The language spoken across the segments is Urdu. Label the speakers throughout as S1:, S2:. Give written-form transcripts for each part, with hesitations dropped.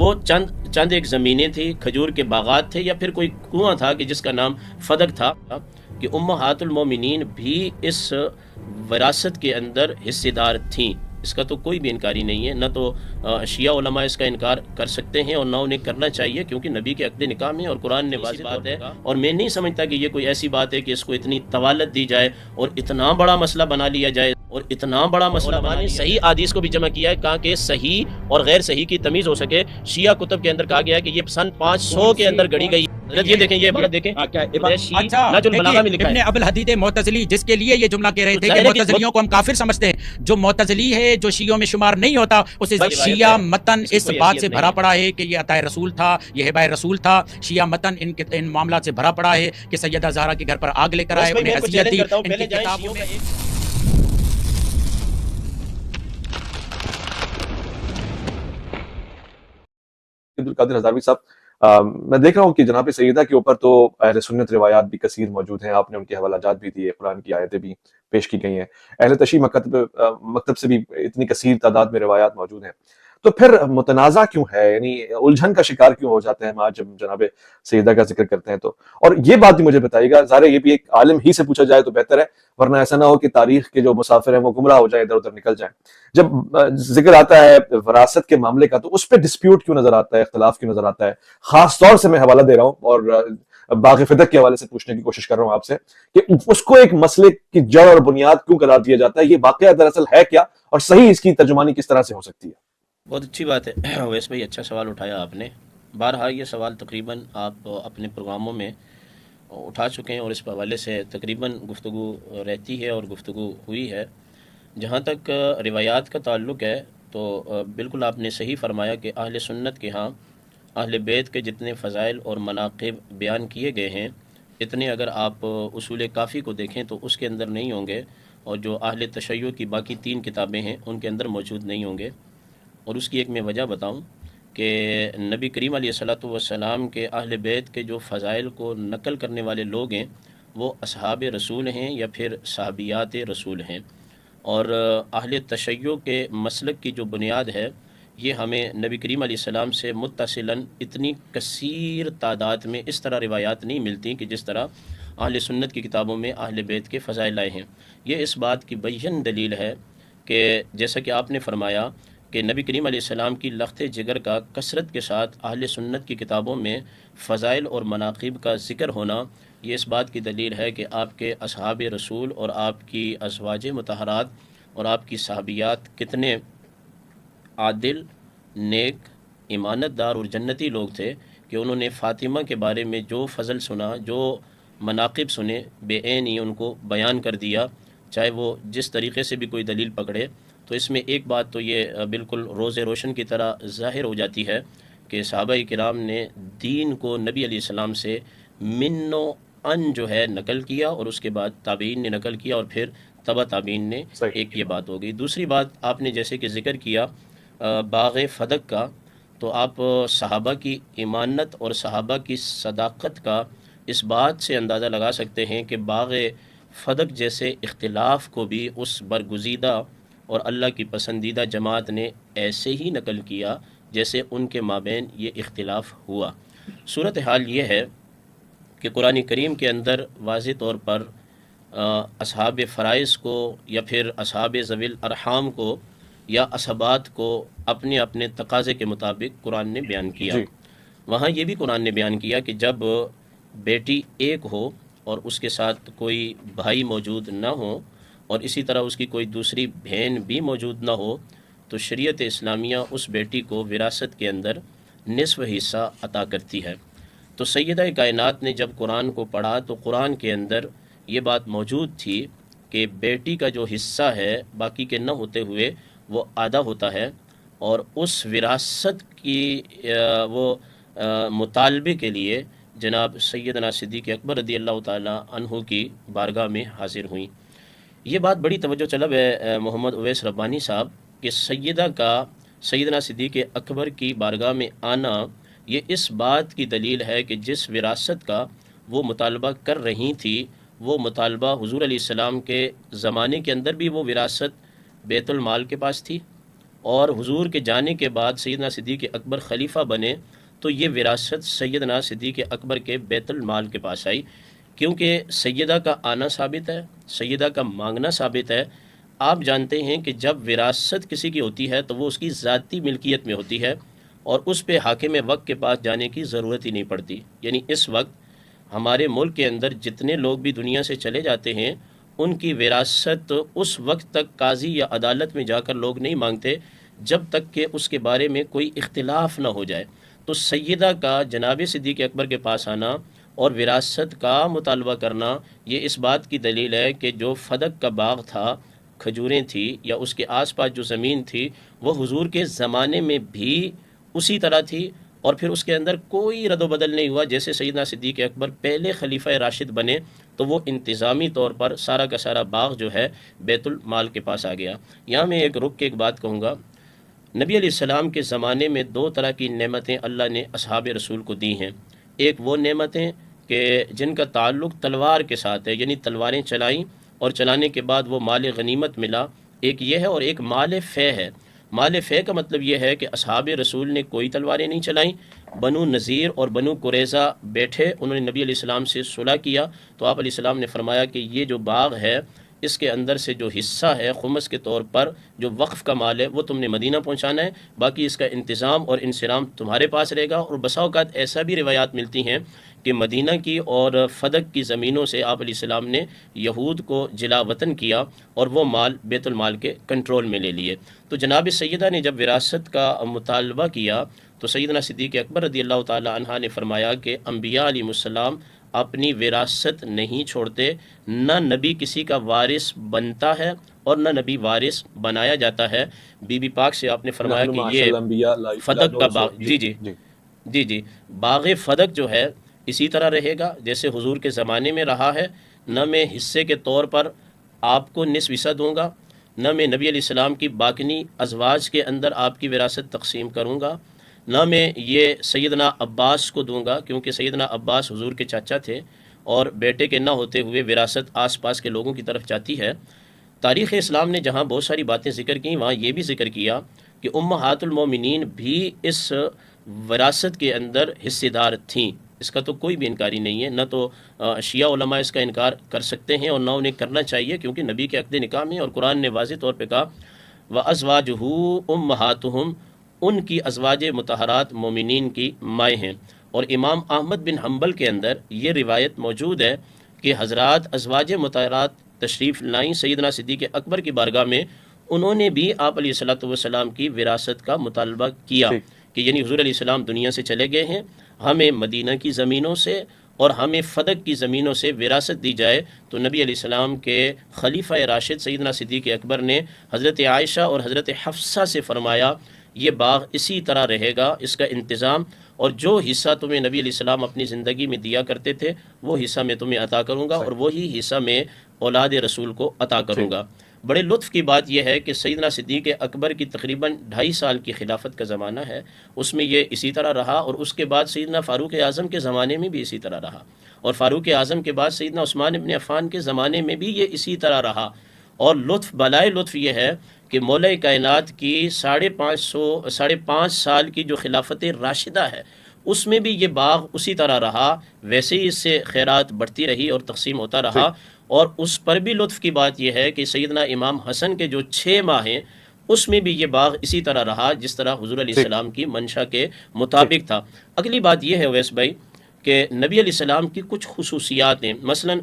S1: وہ چند ایک زمینیں تھی، کھجور کے باغات تھے، یا پھر کوئی کنواں تھا کہ جس کا نام فدق تھا، کہ امہات المومنین بھی اس وراثت کے اندر حصے دار تھیں. اس کا تو کوئی بھی انکاری نہیں ہے، نہ تو شیعہ علماء اس کا انکار کر سکتے ہیں اور نہ انہیں کرنا چاہیے، کیونکہ نبی کے عقد نکاح میں اور قرآن نے واضح بات ہے. اور میں نہیں سمجھتا کہ یہ کوئی ایسی بات ہے کہ اس کو اتنی طوالت دی جائے اور اتنا بڑا مسئلہ بنا لیا جائے، اور اتنا بڑا مسئلہ بنا صحیح حدیث کو بھی جمع کیا ہے تاکہ صحیح اور غیر صحیح کی تمیز ہو سکے. شیعہ کتب کے اندر کہا گیا ہے کہ یہ سن 500 کے اندر گڑی گئی. یہ دیکھیں، یہ عبارت دیکھیں،
S2: ابن ابی الحدید معتزلی جس کے لیے یہ جملہ کہہ رہے تھے کہ معتزلیوں کو ہم کافر سمجھتے ہیں، جو معتزلی ہے جو شیعوں میں شمار نہیں ہوتا، اسے شیعہ متن اس بات سے بھرا پڑا ہے کہ یہ عطا رسول تھا، یہ ہبہ رسول تھا. شیعہ متن ان معاملات سے بھرا پڑا ہے کہ سیدہ زہرا کے گھر پر آگ لے کر آئے، انہیں حیثیت دی. ان کی کتابوں میں
S3: عبدالقادر ہزاروی صاحب، میں دیکھ رہا ہوں کہ جناب سیدہ کے اوپر تو اہل سنت روایات بھی کثیر موجود ہیں، آپ نے ان کے حوالہ جات بھی دیے، قرآن کی آیتیں بھی پیش کی گئی ہیں، اہل تشیع مکتب سے بھی اتنی کثیر تعداد میں روایات موجود ہیں. تو پھر متنازع کیوں ہے، یعنی الجھن کا شکار کیوں ہو جاتے ہیں ہم آج جب جناب سیدہ کا ذکر کرتے ہیں تو؟ اور یہ بات بھی مجھے بتائیے گا، ظاہر یہ بھی ایک عالم ہی سے پوچھا جائے تو بہتر ہے، ورنہ ایسا نہ ہو کہ تاریخ کے جو مسافر ہیں وہ گمراہ ہو جائیں، ادھر ادھر نکل جائیں. جب ذکر آتا ہے وراثت کے معاملے کا تو اس پہ ڈسپیوٹ کیوں نظر آتا ہے، اختلاف کیوں نظر آتا ہے؟ خاص طور سے میں حوالہ دے رہا ہوں اور باغ فدق کے حوالے سے پوچھنے کی کوشش کر رہا ہوں آپ سے کہ اس کو ایک مسئلے کی جڑ اور بنیاد کیوں قرار دیا جاتا ہے؟ یہ واقعہ دراصل ہے کیا، اور صحیح اس کی ترجمانی کس طرح سے ہو سکتی ہے؟
S1: بہت اچھی بات ہے ویس بھائی، اچھا سوال اٹھایا آپ نے. بارہا یہ سوال تقریباً آپ اپنے پروگراموں میں اٹھا چکے ہیں اور اس حوالے سے تقریباً گفتگو رہتی ہے اور گفتگو ہوئی ہے. جہاں تک روایات کا تعلق ہے تو بالکل آپ نے صحیح فرمایا کہ اہل سنت کے ہاں اہل بیت کے جتنے فضائل اور مناقب بیان کیے گئے ہیں، اتنے اگر آپ اصول کافی کو دیکھیں تو اس کے اندر نہیں ہوں گے، اور جو اہل تشیع کی باقی 3 کتابیں ہیں ان کے اندر موجود نہیں ہوں گے. اور اس کی ایک میں وجہ بتاؤں کہ نبی کریم علیہ الصلوۃ والسلام کے اہل بیت کے جو فضائل کو نقل کرنے والے لوگ ہیں وہ اصحاب رسول ہیں یا پھر صحابیات رسول ہیں. اور اہل تشیع کے مسلک کی جو بنیاد ہے یہ ہمیں نبی کریم علیہ السلام سے متصلاً اتنی کثیر تعداد میں اس طرح روایات نہیں ملتی کہ جس طرح اہل سنت کی کتابوں میں اہل بیت کے فضائل آئے ہیں. یہ اس بات کی بین دلیل ہے کہ جیسا کہ آپ نے فرمایا کہ نبی کریم علیہ السلام کی لخت جگر کا کثرت کے ساتھ اہل سنت کی کتابوں میں فضائل اور مناقب کا ذکر ہونا، یہ اس بات کی دلیل ہے کہ آپ کے اصحاب رسول اور آپ کی ازواج مطہرات اور آپ کی صحابیات کتنے عادل، نیک، ایمانت دار اور جنتی لوگ تھے کہ انہوں نے فاطمہ کے بارے میں جو فضل سنا، جو مناقب سنے، بے عین ہی ان کو بیان کر دیا، چاہے وہ جس طریقے سے بھی کوئی دلیل پکڑے. تو اس میں ایک بات تو یہ بالکل روز روشن کی طرح ظاہر ہو جاتی ہے کہ صحابہ کرام نے دین کو نبی علیہ السلام سے من و ان جو ہے نقل کیا، اور اس کے بعد تابعین نے نقل کیا، اور پھر تبع تابعین نے. ایک یہ بات ہو گئی. دوسری بات آپ نے جیسے کہ ذکر کیا باغ فدق کا، تو آپ صحابہ کی ایمانت اور صحابہ کی صداقت کا اس بات سے اندازہ لگا سکتے ہیں کہ باغ فدق جیسے اختلاف کو بھی اس برگزیدہ اور اللہ کی پسندیدہ جماعت نے ایسے ہی نقل کیا جیسے ان کے مابین یہ اختلاف ہوا. صورتحال یہ ہے کہ قرآن کریم کے اندر واضح طور پر اصحاب فرائض کو یا پھر اصحاب ذوی الارحام کو یا اصحابات کو اپنے اپنے تقاضے کے مطابق قرآن نے بیان کیا. وہاں یہ بھی قرآن نے بیان کیا کہ جب بیٹی ایک ہو اور اس کے ساتھ کوئی بھائی موجود نہ ہو اور اسی طرح اس کی کوئی دوسری بہن بھی موجود نہ ہو تو شریعت اسلامیہ اس بیٹی کو وراثت کے اندر نصف حصہ عطا کرتی ہے. تو سیدہ کائنات نے جب قرآن کو پڑھا تو قرآن کے اندر یہ بات موجود تھی کہ بیٹی کا جو حصہ ہے باقی کے نہ ہوتے ہوئے وہ آدھا ہوتا ہے، اور اس وراثت کی وہ مطالبے کے لیے جناب سیدنا صدیق اکبر رضی اللہ تعالی عنہ کی بارگاہ میں حاضر ہوئیں. یہ بات بڑی توجہ طلب ہے محمد اویس ربانی صاحب کہ سیدہ کا سیدنا صدیق اکبر کی بارگاہ میں آنا یہ اس بات کی دلیل ہے کہ جس وراثت کا وہ مطالبہ کر رہی تھی وہ مطالبہ حضور علیہ السلام کے زمانے کے اندر بھی وہ وراثت بیت المال کے پاس تھی، اور حضور کے جانے کے بعد سیدنا صدیق اکبر خلیفہ بنے تو یہ وراثت سیدنا صدیق اکبر کے بیت المال کے پاس آئی، کیونکہ سیدہ کا آنا ثابت ہے، سیدہ کا مانگنا ثابت ہے۔ آپ جانتے ہیں کہ جب وراثت کسی کی ہوتی ہے تو وہ اس کی ذاتی ملکیت میں ہوتی ہے اور اس پہ حاکم وقت کے پاس جانے کی ضرورت ہی نہیں پڑتی۔ یعنی اس وقت ہمارے ملک کے اندر جتنے لوگ بھی دنیا سے چلے جاتے ہیں ان کی وراثت اس وقت تک قاضی یا عدالت میں جا کر لوگ نہیں مانگتے جب تک کہ اس کے بارے میں کوئی اختلاف نہ ہو جائے۔ تو سیدہ کا جناب صدیق اکبر کے پاس آنا اور وراثت کا مطالبہ کرنا یہ اس بات کی دلیل ہے کہ جو فدق کا باغ تھا، کھجوریں تھی یا اس کے آس پاس جو زمین تھی، وہ حضور کے زمانے میں بھی اسی طرح تھی اور پھر اس کے اندر کوئی رد و بدل نہیں ہوا۔ جیسے سیدنا صدیق اکبر پہلے خلیفہ راشد بنے تو وہ انتظامی طور پر سارا کا سارا باغ جو ہے بیت المال کے پاس آ گیا۔ یہاں میں ایک رک کے ایک بات کہوں گا، نبی علیہ السلام کے زمانے میں دو طرح کی نعمتیں اللہ نے اصحاب رسول کو دی ہیں۔ ایک وہ نعمتیں کہ جن کا تعلق تلوار کے ساتھ ہے، یعنی تلواریں چلائیں اور چلانے کے بعد وہ مال غنیمت ملا، ایک یہ ہے، اور ایک مال فے ہے۔ مال فے کا مطلب یہ ہے کہ اصحاب رسول نے کوئی تلواریں نہیں چلائیں، بنو نذیر اور بنو قریظہ بیٹھے، انہوں نے نبی علیہ السلام سے صلح کیا تو آپ علیہ السلام نے فرمایا کہ یہ جو باغ ہے اس کے اندر سے جو حصہ ہے خمس کے طور پر جو وقف کا مال ہے وہ تم نے مدینہ پہنچانا ہے، باقی اس کا انتظام اور انصرام تمہارے پاس رہے گا۔ اور بسا اوقات ایسا بھی روایات ملتی ہیں کہ مدینہ کی اور فدق کی زمینوں سے آپ علیہ السلام نے یہود کو جلا وطن کیا اور وہ مال بیت المال کے کنٹرول میں لے لیے۔ تو جناب سیدہ نے جب وراثت کا مطالبہ کیا تو سیدنا صدیق اکبر رضی اللہ تعالی عنہ نے فرمایا کہ انبیاء علیہ السلام اپنی وراثت نہیں چھوڑتے، نہ نبی کسی کا وارث بنتا ہے اور نہ نبی وارث بنایا جاتا ہے۔ بی بی پاک سے آپ نے فرمایا کہ یہ فدق کا باغ، جی باغ فدق جو ہے اسی طرح رہے گا جیسے حضور کے زمانے میں رہا ہے، نہ میں حصے کے طور پر آپ کو نصف حصہ دوں گا، نہ میں نبی علیہ السلام کی باقی ازواج کے اندر آپ کی وراثت تقسیم کروں گا، نہ میں یہ سیدنا عباس کو دوں گا کیونکہ سیدنا عباس حضور کے چاچا تھے اور بیٹے کے نہ ہوتے ہوئے وراثت آس پاس کے لوگوں کی طرف جاتی ہے۔ تاریخ اسلام نے جہاں بہت ساری باتیں ذکر کی وہاں یہ بھی ذکر کیا کہ امہات المومنین بھی اس وراثت کے اندر حصے دار تھیں، اس کا تو کوئی بھی انکاری نہیں ہے، نہ تو شیعہ علماء اس کا انکار کر سکتے ہیں اور نہ انہیں کرنا چاہیے، کیونکہ نبی کے عقد نکاح میں اور قرآن نے واضح طور پہ کہا وَأَزْوَاجُهُ أُمَّهَاتُهُمْ، ان کی ازواج مطہرات مومنین کی مائیں ہیں۔ اور امام احمد بن حنبل کے اندر یہ روایت موجود ہے کہ حضرات ازواج مطہرات تشریف لائیں سیدنا صدیق اکبر کی بارگاہ میں، انہوں نے بھی آپ علیہ الصلوۃ والسلام کی وراثت کا مطالبہ کیا کہ یعنی حضور علیہ السلام دنیا سے چلے گئے ہیں، ہمیں مدینہ کی زمینوں سے اور ہمیں فدق کی زمینوں سے وراثت دی جائے۔ تو نبی علیہ السلام کے خلیفہ راشد سیدنا صدیق اکبر نے حضرت عائشہ اور حضرت حفصہ سے فرمایا یہ باغ اسی طرح رہے گا، اس کا انتظام، اور جو حصہ تمہیں نبی علیہ السلام اپنی زندگی میں دیا کرتے تھے وہ حصہ میں تمہیں عطا کروں گا اور وہی حصہ میں اولاد رسول کو عطا کروں گا۔ بڑے لطف کی بات یہ ہے کہ سیدنا صدیق اکبر کی تقریباً 2.5 سال کی خلافت کا زمانہ ہے، اس میں یہ اسی طرح رہا، اور اس کے بعد سیدنا فاروق اعظم کے زمانے میں بھی اسی طرح رہا، اور فاروق اعظم کے بعد سیدنا عثمان ابن عفان کے زمانے میں بھی یہ اسی طرح رہا۔ اور لطف بالائے لطف یہ ہے کہ مولا کائنات کی 5.5 سال کی جو خلافت راشدہ ہے اس میں بھی یہ باغ اسی طرح رہا، ویسے ہی اس سے خیرات بڑھتی رہی اور تقسیم ہوتا رہا۔ اور اس پر بھی لطف کی بات یہ ہے کہ سیدنا امام حسن کے جو 6 ماہ ہیں اس میں بھی یہ باغ اسی طرح رہا جس طرح حضور علیہ السلام کی منشا کے مطابق تھا۔ اگلی بات یہ ہے اویس بھائی کہ نبی علیہ السلام کی کچھ خصوصیات ہیں، مثلا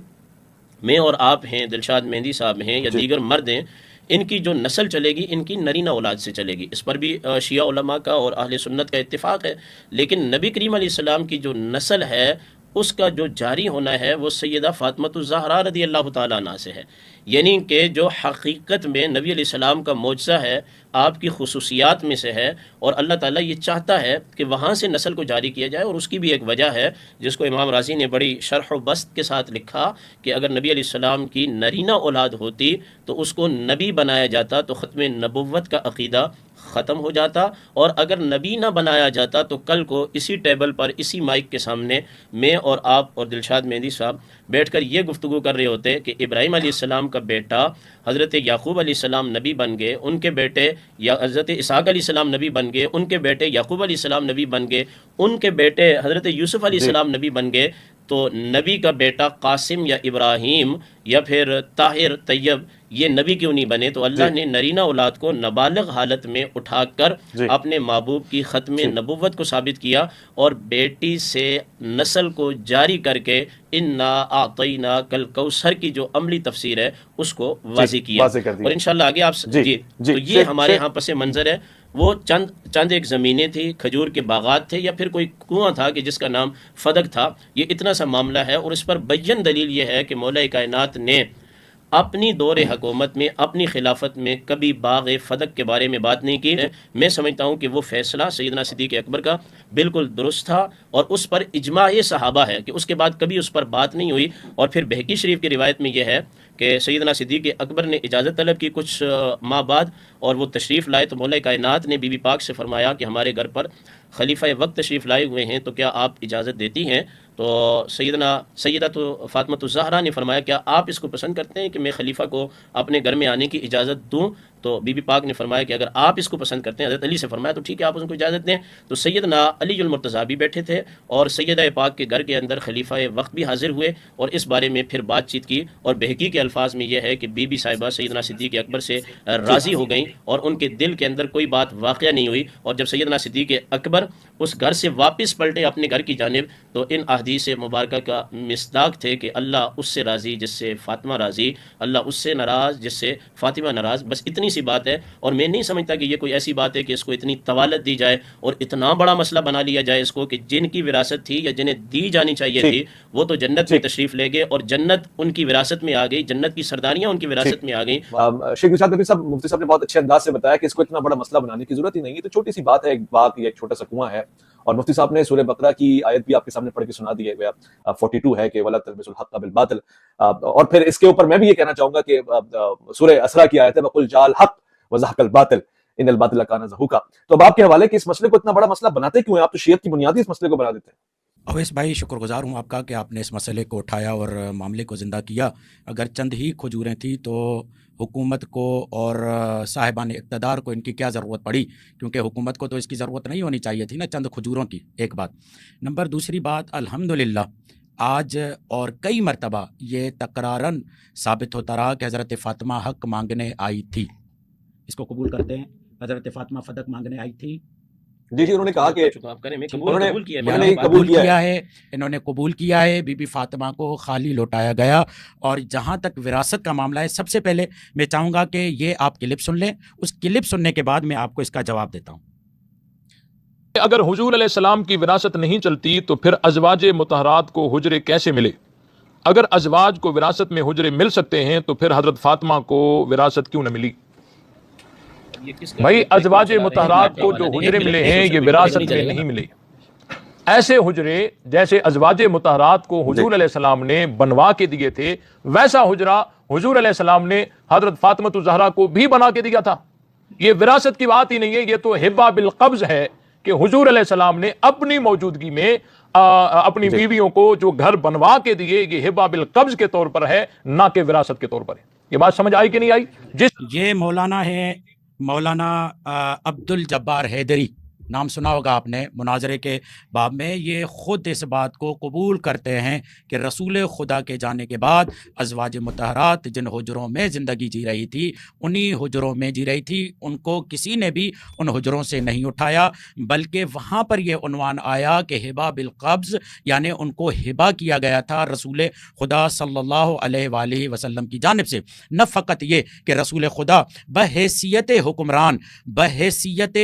S1: میں اور آپ ہیں، دلشاد مہندی صاحب ہیں یا دیگر مرد ہیں، ان کی جو نسل چلے گی ان کی نرینہ اولاد سے چلے گی، اس پر بھی شیعہ علماء کا اور اہل سنت کا اتفاق ہے۔ لیکن نبی کریم علیہ السلام کی جو نسل ہے اس کا جو جاری ہونا ہے وہ سیدہ فاطمہ الزہرا رضی اللہ تعالیٰ عنہ سے ہے، یعنی کہ جو حقیقت میں نبی علیہ السلام کا معجزہ ہے، آپ کی خصوصیات میں سے ہے، اور اللہ تعالیٰ یہ چاہتا ہے کہ وہاں سے نسل کو جاری کیا جائے۔ اور اس کی بھی ایک وجہ ہے جس کو امام رازی نے بڑی شرح و بسط کے ساتھ لکھا کہ اگر نبی علیہ السلام کی نرینہ اولاد ہوتی تو اس کو نبی بنایا جاتا تو ختم نبوت کا عقیدہ ختم ہو جاتا، اور اگر نبی نہ بنایا جاتا تو کل کو اسی ٹیبل پر اسی مائک کے سامنے میں اور آپ اور دلشاد مہندی صاحب بیٹھ کر یہ گفتگو کر رہے ہوتے کہ ابراہیم علیہ السلام کا بیٹا حضرت یعقوب علیہ السلام نبی بن گئے، ان کے بیٹے یا حضرت اسحاق علیہ السلام نبی بن گئے، ان کے بیٹے یعقوب علیہ السلام نبی بن گئے، ان کے بیٹے حضرت یوسف علیہ السلام نبی بن گئے، تو نبی کا بیٹا قاسم یا ابراہیم یا پھر طاہر طیب یہ نبی کیوں نہیں بنے؟ تو اللہ نے نرینہ اولاد کو نابالغ حالت میں اٹھا کر اپنے محبوب کی ختم نبوت کو ثابت کیا، اور بیٹی سے نسل کو جاری کر کے انا اعطیناک الکوثر کی جو عملی تفسیر ہے اس کو واضح کیا، اور انشاءاللہ آگے آپ تو یہ ہمارے ہاں پس منظر ہے۔ وہ چند ایک زمینیں تھی، کھجور کے باغات تھے، یا پھر کوئی کنواں تھا کہ جس کا نام فدق تھا، یہ اتنا سا معاملہ ہے، اور اس پر بیان دلیل یہ ہے کہ مولا کائنات نے اپنی دور حکومت میں اپنی خلافت میں کبھی باغ فدق کے بارے میں بات نہیں کی ہے۔ میں سمجھتا ہوں کہ وہ فیصلہ سیدنا صدیق اکبر کا بالکل درست تھا، اور اس پر اجماع صحابہ ہے کہ اس کے بعد کبھی اس پر بات نہیں ہوئی۔ اور پھر بہقی شریف کی روایت میں یہ ہے کہ سیدنا صدیق اکبر نے اجازت طلب کی کچھ ماہ بعد، اور وہ تشریف لائے تو مولا کائنات نے بی بی پاک سے فرمایا کہ ہمارے گھر پر خلیفہ وقت تشریف لائے ہوئے ہیں، تو کیا آپ اجازت دیتی ہیں؟ تو سیدہ تو فاطمہ الزہرا نے فرمایا کیا آپ اس کو پسند کرتے ہیں کہ میں خلیفہ کو اپنے گھر میں آنے کی اجازت دوں؟ تو بی بی پاک نے فرمایا کہ اگر آپ اس کو پسند کرتے ہیں، حضرت علی سے فرمایا تو ٹھیک ہے آپ ان کو اجازت دیں۔ تو سیدنا علی المرتضیٰ بھی بیٹھے تھے، اور سیدہ پاک کے گھر کے اندر خلیفہ وقت بھی حاضر ہوئے، اور اس بارے میں پھر بات چیت کی، اور بہقی کے الفاظ میں یہ ہے کہ بی بی صاحبہ سیدنا صدیق اکبر سے راضی ہو گئیں، اور ان کے دل کے اندر کوئی بات واقعہ نہیں ہوئی، اور جب سیدنا صدیق اکبر اس گھر سے واپس پلٹے اپنے گھر کی جانب، تو ان احادیث مبارکہ کا مصداق تھے کہ اللہ اس سے راضی جس سے فاطمہ راضی، اللہ اس سے ناراض جس سے فاطمہ ناراض، بس اتنی سی بات ہے۔ اور میں نہیں سمجھتا کہ یہ کوئی ایسی بات ہے کہ اس کو اتنی طوالت دی جائے اور اتنا بڑا مسئلہ بنا لیا جائے اس کو، کہ جن کی وراثت تھی یا جنہیں دی جانی چاہیے تھی وہ تو جنت میں تشریف لے گئے، اور جنت ان کی وراثت میں آ گئی، جنت کی سرداریاں ان کی وراثت میں آ گئیں۔
S3: شیخ نشاط نبی صاحب، مفتی صاحب نے بہت اچھے انداز سے بتایا کہ اس کو اتنا بڑا مسئلہ بنانے کی ضرورت ہی نہیں ہے، تو چھوٹی سی بات ہے، ایک باغ یا ایک چھوٹا سا کنواں ہے، اور مفتی صاحب نے سورہ بقرہ کی آیت بھی آپ کے سامنے پڑھ کے سنا دی ہے، 42 ہے کہ وَلَا تَلْبِسُوا الْحَقَّ بِالْبَاطِلِ، اور پھر اس کے اوپر میں بھی یہ کہنا چاہوں گا کہ سورہ اسراء کی آیت ہے وَقُلْ جَاءَ الْحَقُّ وَزَهَقَ الْبَاطِلُ إِنَّ الْبَاطِلَ كَانَ زَهُوقًا۔ تو اب آپ کے حوالے کہ اس مسئلے کو اتنا بڑا مسئلہ بناتے کیوں ہیں؟ آپ تو شیعت کی بنیادی اس مسئلے کو بنا دیتے ہیں۔
S2: اویس بھائی، شکر گزار ہوں آپ کا کہ آپ نے اس مسئلے کو اٹھایا اور معاملے کو زندہ کیا۔ اگر چند ہی کھجوریں تھیں تو حکومت کو اور صاحبان اقتدار کو ان کی کیا ضرورت پڑی؟ کیونکہ حکومت کو تو اس کی ضرورت نہیں ہونی چاہیے تھی نا، چند کھجوروں کی، ایک بات۔ نمبر دوسری بات، الحمدللہ آج اور کئی مرتبہ یہ تکرارن ثابت ہوتا رہا کہ حضرت فاطمہ حق مانگنے آئی تھی۔ اس کو قبول کرتے ہیں؟ حضرت فاطمہ فدق مانگنے آئی تھی۔
S3: جی انہوں نے کہا کہ
S2: انہوں نے قبول کیا ہے، بی بی فاطمہ کو خالی لوٹایا گیا۔ اور جہاں تک وراثت کا معاملہ ہے، سب سے پہلے میں چاہوں گا کہ یہ آپ کلپ سن لیں، اس کلپ سننے کے بعد میں آپ کو اس کا جواب دیتا ہوں۔
S4: اگر حضور علیہ السلام کی وراثت نہیں چلتی تو پھر ازواج مطہرات کو حجرے کیسے ملے؟ اگر ازواج کو وراثت میں حجرے مل سکتے ہیں تو پھر حضرت فاطمہ کو وراثت کیوں نہ ملی؟ بھائی، ازواج مطہرات کو جو حجرے ملے ہیں یہ وراثت میں نہیں ملے۔ ایسے حجرے جیسے ازواج مطہرات کو حضور علیہ السلام نے بنوا کے دیے تھے، ویسا حجرہ حضور علیہ السلام نے حضرت فاطمہ الزہرا کو بھی بنا کے دیا تھا۔ یہ وراثت کی بات ہی نہیں ہے، یہ تو ہبہ بالقبض ہے کہ حضور علیہ السلام نے اپنی موجودگی میں اپنی بیویوں کو جو گھر بنوا کے دیے، یہ ہبہ بالقبض کے طور پر ہے، نہ کہ وراثت کے طور پر ہے۔ یہ بات سمجھ آئی کہ نہیں آئی؟
S2: یہ مولانا ہے، مولانا عبد الجبار حیدری، نام سنا ہوگا آپ نے، مناظرے کے باب میں یہ خود اس بات کو قبول کرتے ہیں کہ رسول خدا کے جانے کے بعد ازواج مطہرات جن حجروں میں زندگی جی رہی تھی انہی حجروں میں جی رہی تھی، ان کو کسی نے بھی ان حجروں سے نہیں اٹھایا، بلکہ وہاں پر یہ عنوان آیا کہ ہبہ بالقبض، یعنی ان کو ہبہ کیا گیا تھا رسول خدا صلی اللہ علیہ وآلہ وسلم کی جانب سے۔ نہ فقط یہ کہ رسول خدا بحیثیت حکمران، بحیثیت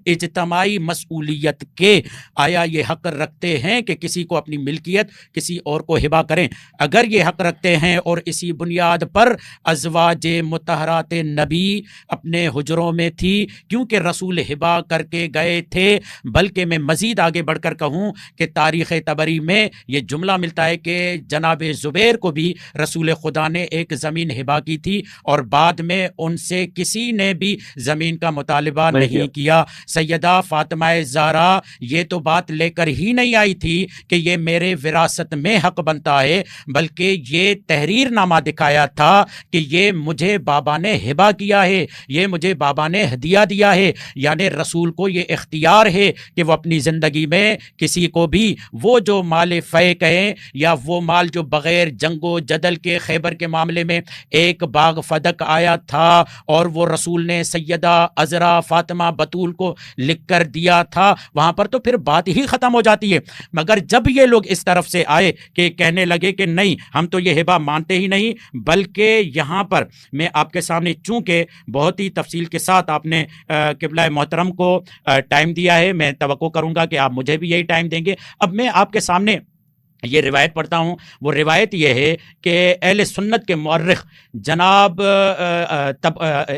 S2: اجتماعی بغیر مسئولیت کے آیا یہ حق رکھتے ہیں کہ کسی کو اپنی ملکیت کسی اور کو ہبہ کریں؟ اگر یہ حق رکھتے ہیں اور اسی بنیاد پر ازواج مطہرات نبی اپنے حجروں میں تھی، کیونکہ رسول ہبہ کر کے گئے تھے۔ بلکہ میں مزید آگے بڑھ کر کہوں کہ تاریخ طبری میں یہ جملہ ملتا ہے کہ جناب زبیر کو بھی رسول خدا نے ایک زمین ہبہ کی تھی اور بعد میں ان سے کسی نے بھی زمین کا مطالبہ نہیں کیا۔ سیدہ فاطمہ زہرا یہ تو بات لے کر ہی نہیں آئی تھی کہ یہ میرے وراثت میں حق بنتا ہے، بلکہ یہ تحریر نامہ دکھایا تھا کہ یہ مجھے بابا نے ہبہ کیا ہے، یہ مجھے بابا نے ہدیہ دیا ہے۔ یعنی رسول کو یہ اختیار ہے کہ وہ اپنی زندگی میں کسی کو بھی وہ جو مال فے کہیں یا وہ مال جو بغیر جنگ و جدل کے خیبر کے معاملے میں ایک باغ فدق آیا تھا اور وہ رسول نے سیدہ عذرا فاطمہ بطول کو لکھ کر دیا تھا، وہاں پر تو پھر بات ہی ختم ہو جاتی ہے۔ مگر جب یہ لوگ اس طرف سے آئے کہ کہنے لگے کہ نہیں ہم تو یہ ہبہ مانتے ہی نہیں، بلکہ یہاں پر میں آپ کے سامنے چونکہ بہت ہی تفصیل کے ساتھ آپ نے قبلہ محترم کو ٹائم دیا ہے، میں توقع کروں گا کہ آپ مجھے بھی یہی ٹائم دیں گے۔ اب میں آپ کے سامنے یہ روایت پڑھتا ہوں۔ وہ روایت یہ ہے کہ اہل سنت کے مورخ جناب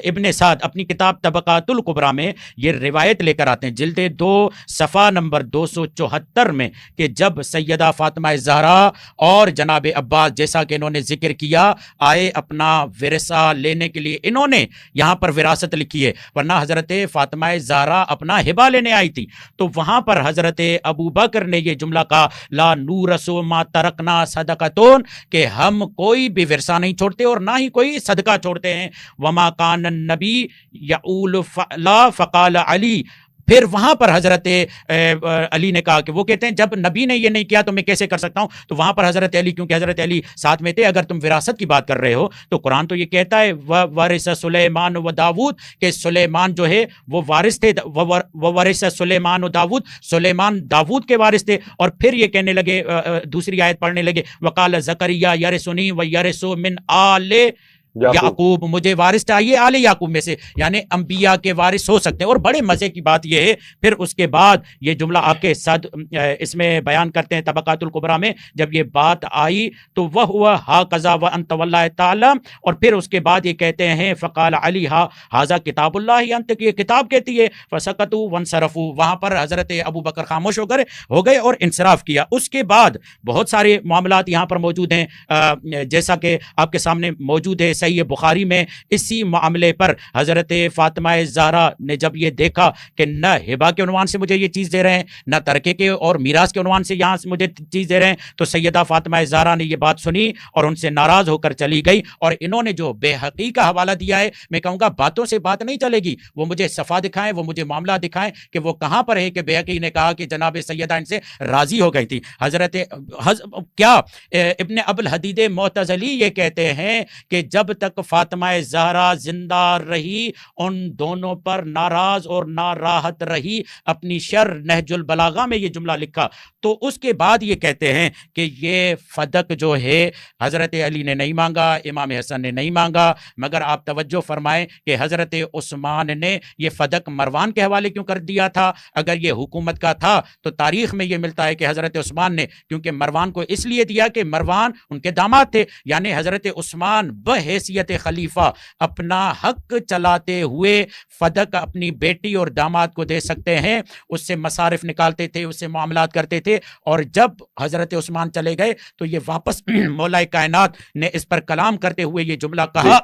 S2: ابن سعد اپنی کتاب طبقات الکبریٰ میں یہ روایت لے کر آتے ہیں، جلد 2 صفحہ نمبر 274 میں، کہ جب سیدہ فاطمہ زہرا اور جناب عباس جیسا کہ انہوں نے ذکر کیا آئے اپنا ورثہ لینے کے لیے، انہوں نے یہاں پر وراثت لکھی ہے، ورنہ حضرت فاطمہ زہرا اپنا ہبہ لینے آئی تھی، تو وہاں پر حضرت ابو بکر نے یہ جملہ کہا لا نورث ما ترکنا صدقتون، کہ ہم کوئی بھی ورثہ نہیں چھوڑتے اور نہ ہی کوئی صدقہ چھوڑتے ہیں۔ وما کان النبی یعول لا فقال علی، پھر وہاں پر حضرت علی نے کہا کہ وہ کہتے ہیں جب نبی نے یہ نہیں کیا تو میں کیسے کر سکتا ہوں؟ تو وہاں پر حضرت علی، کیونکہ حضرت علی ساتھ میں تھے، اگر تم وراثت کی بات کر رہے ہو تو قرآن تو یہ کہتا ہے وارث سلیمان و داود، کہ سلیمان جو ہے وہ وارث تھے، وارث سلیمان و داود، سلیمان داود کے وارث تھے۔ اور پھر یہ کہنے لگے، دوسری آیت پڑھنے لگے وقال زکریا یرثنی و یرث من آل یعقوب، مجھے وارث چاہیے آل یعقوب میں سے، یعنی انبیاء کے وارث ہو سکتے ہیں۔ اور بڑے مزے کی بات یہ ہے، پھر اس کے بعد یہ جملہ آپ کے ساتھ اس میں بیان کرتے ہیں طبقات الکبریٰ میں، جب یہ بات آئی تو وہ ہوا ہا قضا و انت واللہ تعالی، اور پھر اس کے بعد یہ کہتے ہیں فقال علی ھذا کتاب اللہ انت، یہ کتاب کہتی ہے، فسکتوا وانصرفوا، وہاں پر حضرت ابو بکر خاموش ہو گئے اور انصراف کیا۔ اس کے بعد بہت سارے معاملات یہاں پر موجود ہیں، جیسا کہ آپ کے سامنے موجود ہے صحیح بخاری میں، اسی معاملے پر حضرت فاطمہ زہرا نے جب یہ دیکھا کہ نہ ہبہ کے عنوان سے مجھے یہ چیز دے رہے ہیں، نہ ترکے کے اور میراث کے عنوان سے یہاں سے مجھے چیز دے رہے ہیں، تو سیدہ فاطمہ زہرا نے یہ بات سنی اور ان سے ناراض ہو کر چلی گئی۔ اور انہوں نے جو بے حقی کا حوالہ دیا ہے، میں کہوں گا باتوں سے بات نہیں چلے گی، وہ مجھے صفحہ دکھائیں، وہ مجھے معاملہ دکھائیں کہ وہ کہاں پر ہے کہ بے حقی نے کہا کہ جناب سیدہ ان سے راضی ہو گئی تھی۔ حضرت کیا ابن ابو الحدید معتزلی یہ کہتے ہیں کہ جب تک فاطمہ زہرا زندہ رہی ان دونوں پر ناراض اور ناراحت رہی۔ اپنی شر نہج البلاغہ میں یہ جملہ لکھا، تو اس کے بعد یہ کہتے ہیں کہ یہ فدق جو ہے حضرت علی نے نہیں مانگا، امام حسن نے نہیں مانگا، مگر آپ توجہ فرمائیں کہ حضرت عثمان نے یہ فدق مروان کے حوالے کیوں کر دیا تھا؟ اگر یہ حکومت کا تھا تو تاریخ میں یہ ملتا ہے کہ حضرت عثمان نے، کیونکہ مروان کو اس لیے دیا کہ مروان ان کے داماد تھے، یعنی حضرت عثمان بحیثیت خلیفہ اپنا حق چلاتے ہوئے فدق اپنی بیٹی اور داماد کو دے سکتے ہیں، اس سے مصارف نکالتے تھے، اس سے معاملات کرتے تھے۔ اور جب حضرت عثمان چلے گئے تو یہ واپس مولا کائنات نے اس پر کلام کرتے ہوئے یہ جملہ کہا،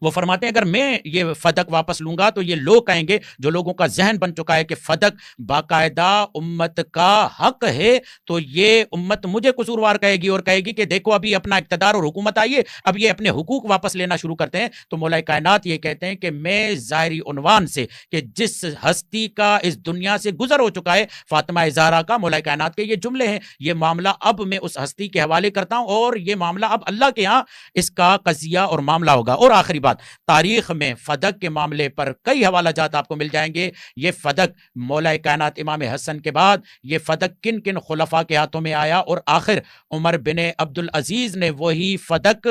S2: وہ فرماتے ہیں اگر میں یہ فدق واپس لوں گا تو یہ لوگ کہیں گے، جو لوگوں کا ذہن بن چکا ہے کہ فدق باقاعدہ امت کا حق ہے، تو یہ امت مجھے قصوروار کہے گی اور کہے گی کہ دیکھو ابھی اپنا اقتدار اور حکومت آئی ہے، اب یہ اپنے حقوق واپس لینا شروع کرتے ہیں۔ تو مولا کائنات یہ کہتے ہیں کہ میں ظاہری عنوان سے کہ جس ہستی کا اس دنیا سے گزر ہو چکا ہے، فاطمہ زہرا کا، مولا کائنات کے یہ جملے ہیں، یہ معاملہ اب میں اس ہستی کے حوالے کرتا ہوں اور یہ معاملہ اب اللہ کے ہاں اس کا قضیہ اور معاملہ ہوگا۔ اور آخری بات، تاریخ میں فدق کے معاملے پر کئی حوالہ جات آپ کو مل جائیں گے. یہ فدق مولا کائنات امام حسن کے بعد یہ فدق کن کن خلفاء کے ہاتھوں میں آیا، اور آخر عمر بن عبد العزیز نے وہی فدق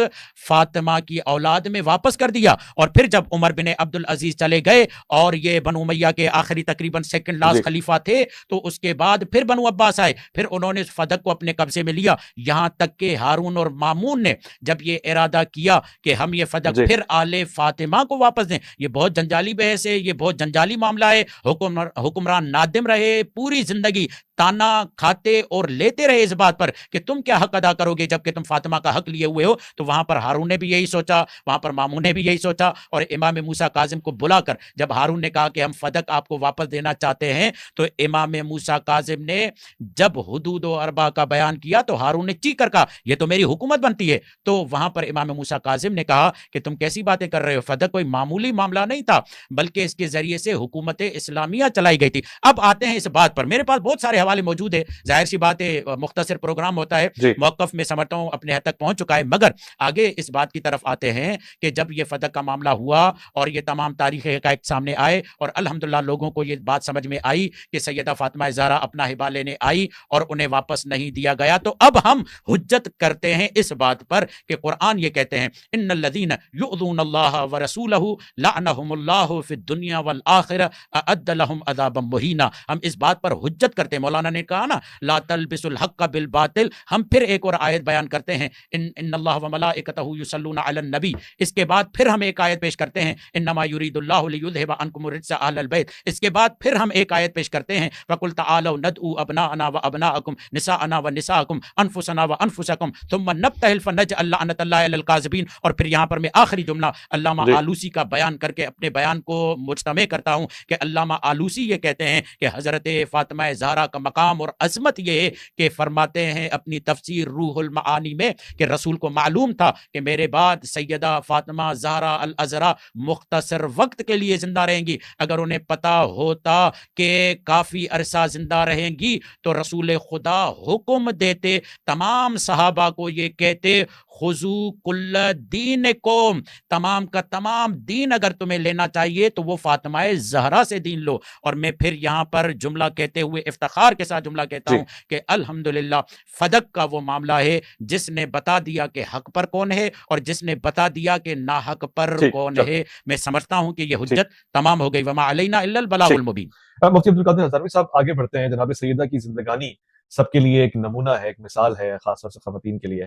S2: فاطمہ کی اولاد میں واپس کر دیا. اور پھر جب عمر بن عبد العزیز چلے گئے اور یہ بنو امیہ کے آخری تقریباً سیکنڈ لاسٹ خلیفہ تھے، تو اس کے بعد پھر بنو عباس آئے، پھر انہوں نے فدق کو اپنے قبضے میں لیا. یہاں تک کہ ہارون اور مامون نے جب یہ ارادہ کیا کہ ہم یہ فدق پھر آل فاطمہ کو واپس دیں، یہ بہت جنجالی بحث ہے، یہ بہت جنجالی معاملہ ہے. حکمران نادم رہے، پوری زندگی تانا کھاتے اور لیتے رہے اس بات پر کہ تم کیا حق ادا کرو گے جبکہ تم فاطمہ کا حق لیے ہوئے ہو. تو وہاں پر ہارون نے بھی یہی سوچا، وہاں پر مامون نے بھی یہی سوچا، اور امام موسیٰ کاظم کو بلا کر جب ہارون نے کہا کہ ہم فدق آپ کو واپس دینا چاہتے ہیں، تو امام موسیٰ کاظم نے جب حدود و اربا کا بیان کیا تو ہارون نے چیخ کر کہا یہ تو میری حکومت بنتی ہے. تو وہاں پر امام موسیٰ کاظم نے کہا کہ تم کیسی باتیں کر رہے ہو، فدق کوئی معمولی معاملہ نہیں تھا، بلکہ اس کے ذریعے سے حکومت اسلامیہ چلائی گئی تھی. اب آتے ہیں اس بات پر، میرے پاس بہت سارے حوالے موجود ہیں، ظاہر سی بات ہے مختصر پروگرام ہوتا ہے، موقف میں سمجھتا ہوں اپنے حد تک پہنچ چکا ہے، مگر آگے اس بات کی طرف آتے ہیں کہ جب یہ فدق کا معاملہ ہوا اور یہ تمام تاریخ حقائق سامنے آئے اور الحمدللہ لوگوں کو یہ بات سمجھ میں آئی کہ سیدہ فاطمہ زہرا اپنا ہبہ لینے آئی اور انہیں واپس نہیں دیا گیا، تو اب ہم حجت کرتے ہیں اس بات پر کہ قرآن یہ کہتے ہیں ان الذین یؤذون اللہ ورسولہ لعنہم اللہ فی الدنیا والآخرہ اعد لہم عذابا مہینا. ہم اس بات پر حجت کرتے ہیں، مولانا نے کہا نا لا تلبسوا الحق بالباطل. ہم پھر ایک اور آیت بیان کرتے ہیں ان اللہ وملائکتہ یصلون علی النبی. اس کے بعد پھر ہم ایک آیت پیش کرتے ہیں انما یرید اللہ لیذھب عنکم الرجس اہل البیت. اس کے بعد پھر ہم ایک آیت پیش کرتے ہیں فقل تعالوا ندعو ابناءنا وابناءکم نساءنا ونساءکم انفسنا وانفسکم ثم نبتہل فنجعل لعنۃ اللہ علی الکاذبین. اور پھر یہاں پر میں آخری جملہ علامہ آلوسی کا بیان کر کے اپنے بیان کو مجتمع کرتا ہوں کہ علامہ آلوسی یہ کہتے ہیں کہ حضرت فاطمہ زہرا کا مقام اور عظمت یہ ہے کہ فرماتے ہیں اپنی تفسیر روح المعانی میں کہ رسول کو معلوم تھا کہ میرے بعد سیدہ فاطمہ زہرا العذراء مختصر وقت کے لیے زندہ رہیں گی. اگر انہیں پتا ہوتا کہ کافی عرصہ زندہ رہیں گی تو رسول خدا حکم دیتے، تمام صحابہ کو یہ کہتے خذو کل دینکم، تمام کا تمام دین اگر تمہیں لینا چاہیے تو وہ فاطمہ زہرا سے دین لو. اور میں پھر یہاں پر جملہ کہتے ہوئے افتخار کے ساتھ جملہ کہتا ہوں کہ الحمدللہ فدق کا وہ معاملہ ہے جس نے بتا دیا کہ حق پر کون ہے اور جس نے بتا دیا کہ ناحق پر کون ہے. میں سمجھتا ہوں کہ یہ حجت تمام ہو گئی. وما علینا الا البلاغ المبین.
S3: مفتی عبدالقادر ہزاروی صاحب آگے بڑھتے ہیں. جناب سیدہ کی زندگانی سب کے لیے ایک نمونہ ہے، ایک مثال ہے، خاص طور سے خواتین کے لیے،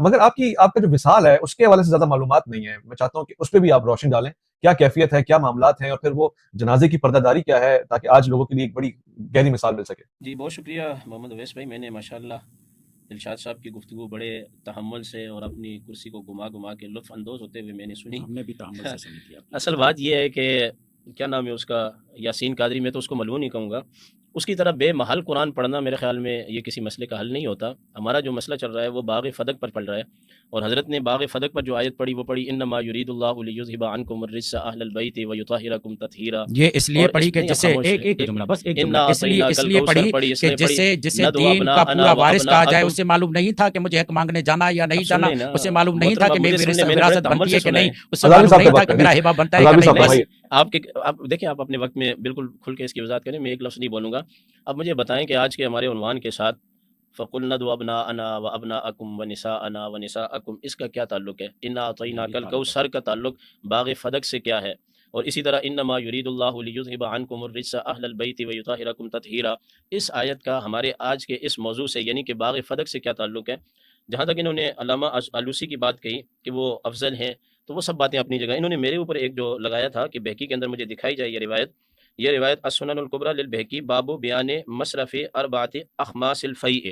S3: مگر آپ کا جو وصال ہے اس کے حوالے سے زیادہ معلومات نہیں ہے. میں چاہتا ہوں کہ اس پہ بھی آپ روشنی ڈالیں، کیا کیفیت ہے، کیا معاملات ہیں، اور پھر وہ جنازے کی پردہ داری کیا ہے، تاکہ آج لوگوں کے لیے ایک بڑی گہری مثال مل سکے.
S1: جی بہت شکریہ محمد اویس بھائی. میں نے ماشاءاللہ دلشاد صاحب کی گفتگو بڑے تحمل سے اور اپنی کرسی کو گھما گھما کے لطف اندوز ہوتے ہوئے میں نے سنی.
S2: ہم نے بھی تحمل سے سنی تھی.
S1: اصل بات یہ ہے کہ کیا نام ہے اس کا، یاسین قادری، میں تو اس کو ملعون نہیں کہوں گا، اس کی طرح بے محل قرآن پڑھنا میرے خیال میں یہ کسی مسئلے کا حل نہیں ہوتا. ہمارا جو مسئلہ چل رہا ہے وہ باغ فدق پر پڑ رہا ہے، اور حضرت نے باغ فدق پر جو آیت پڑھی وہ پڑھی انما یرید اللہ لیذھب عنکم الرجس اہل البیت ویطہرکم تطہیرا.
S2: یہ اس لیے پڑھی کہ جسے ایک جملہ بس ایک جملہ اس لیے پڑھی کہ جسے دین کا پورا وارث کہا جائے اسے معلوم نہیں تھا کہ مجھے حق مانگنے جانا یا نہیں جانا، اسے معلوم نہیں تھا کہ میری وراثت بنتی ہے کہ نہیں، اسے معلوم نہیں تھا کہ میرا ہبہ بنتا ہے کہ نہیں.
S1: آپ دیکھیں آپ اپنے وقت میں بالکل کھل کے اس کی وضاحت کریں، میں ایک لفظ نہیں بولوں گا. اب مجھے بتائیں کہ آج کے ہمارے عنوان کے ساتھ فَقُلْ نَدْعُ أَبْنَاءَنَا وَأَبْنَاءَكُمْ وَنِسَاءَنَا وَنِسَاءَكُمْ، اس کا کیا تعلق ہے؟ اِنَّا أَعْطَيْنَاكَ الْكَوْثَرَ کا تعلق باغ فدق سے کیا ہے؟ اور اسی طرح انما یرید اللہ لیذھب عنکم الرجس اہل البیت ویطہرکم تطہیرا، اس آیت کا ہمارے آج کے اس موضوع سے یعنی کہ باغ فدق سے کیا تعلق ہے؟ جہاں تک انہوں نے علامہ آلوسی کی بات کہی کہ وہ افضل ہیں، تو وہ سب باتیں اپنی جگہ. انہوں نے میرے اوپر ایک جو لگایا تھا کہ بہقی کے اندر مجھے دکھائی جائے یہ روایت السنن الکبریٰ للبہقی باب بیان مصرف اربعۃ اخماس الفیء،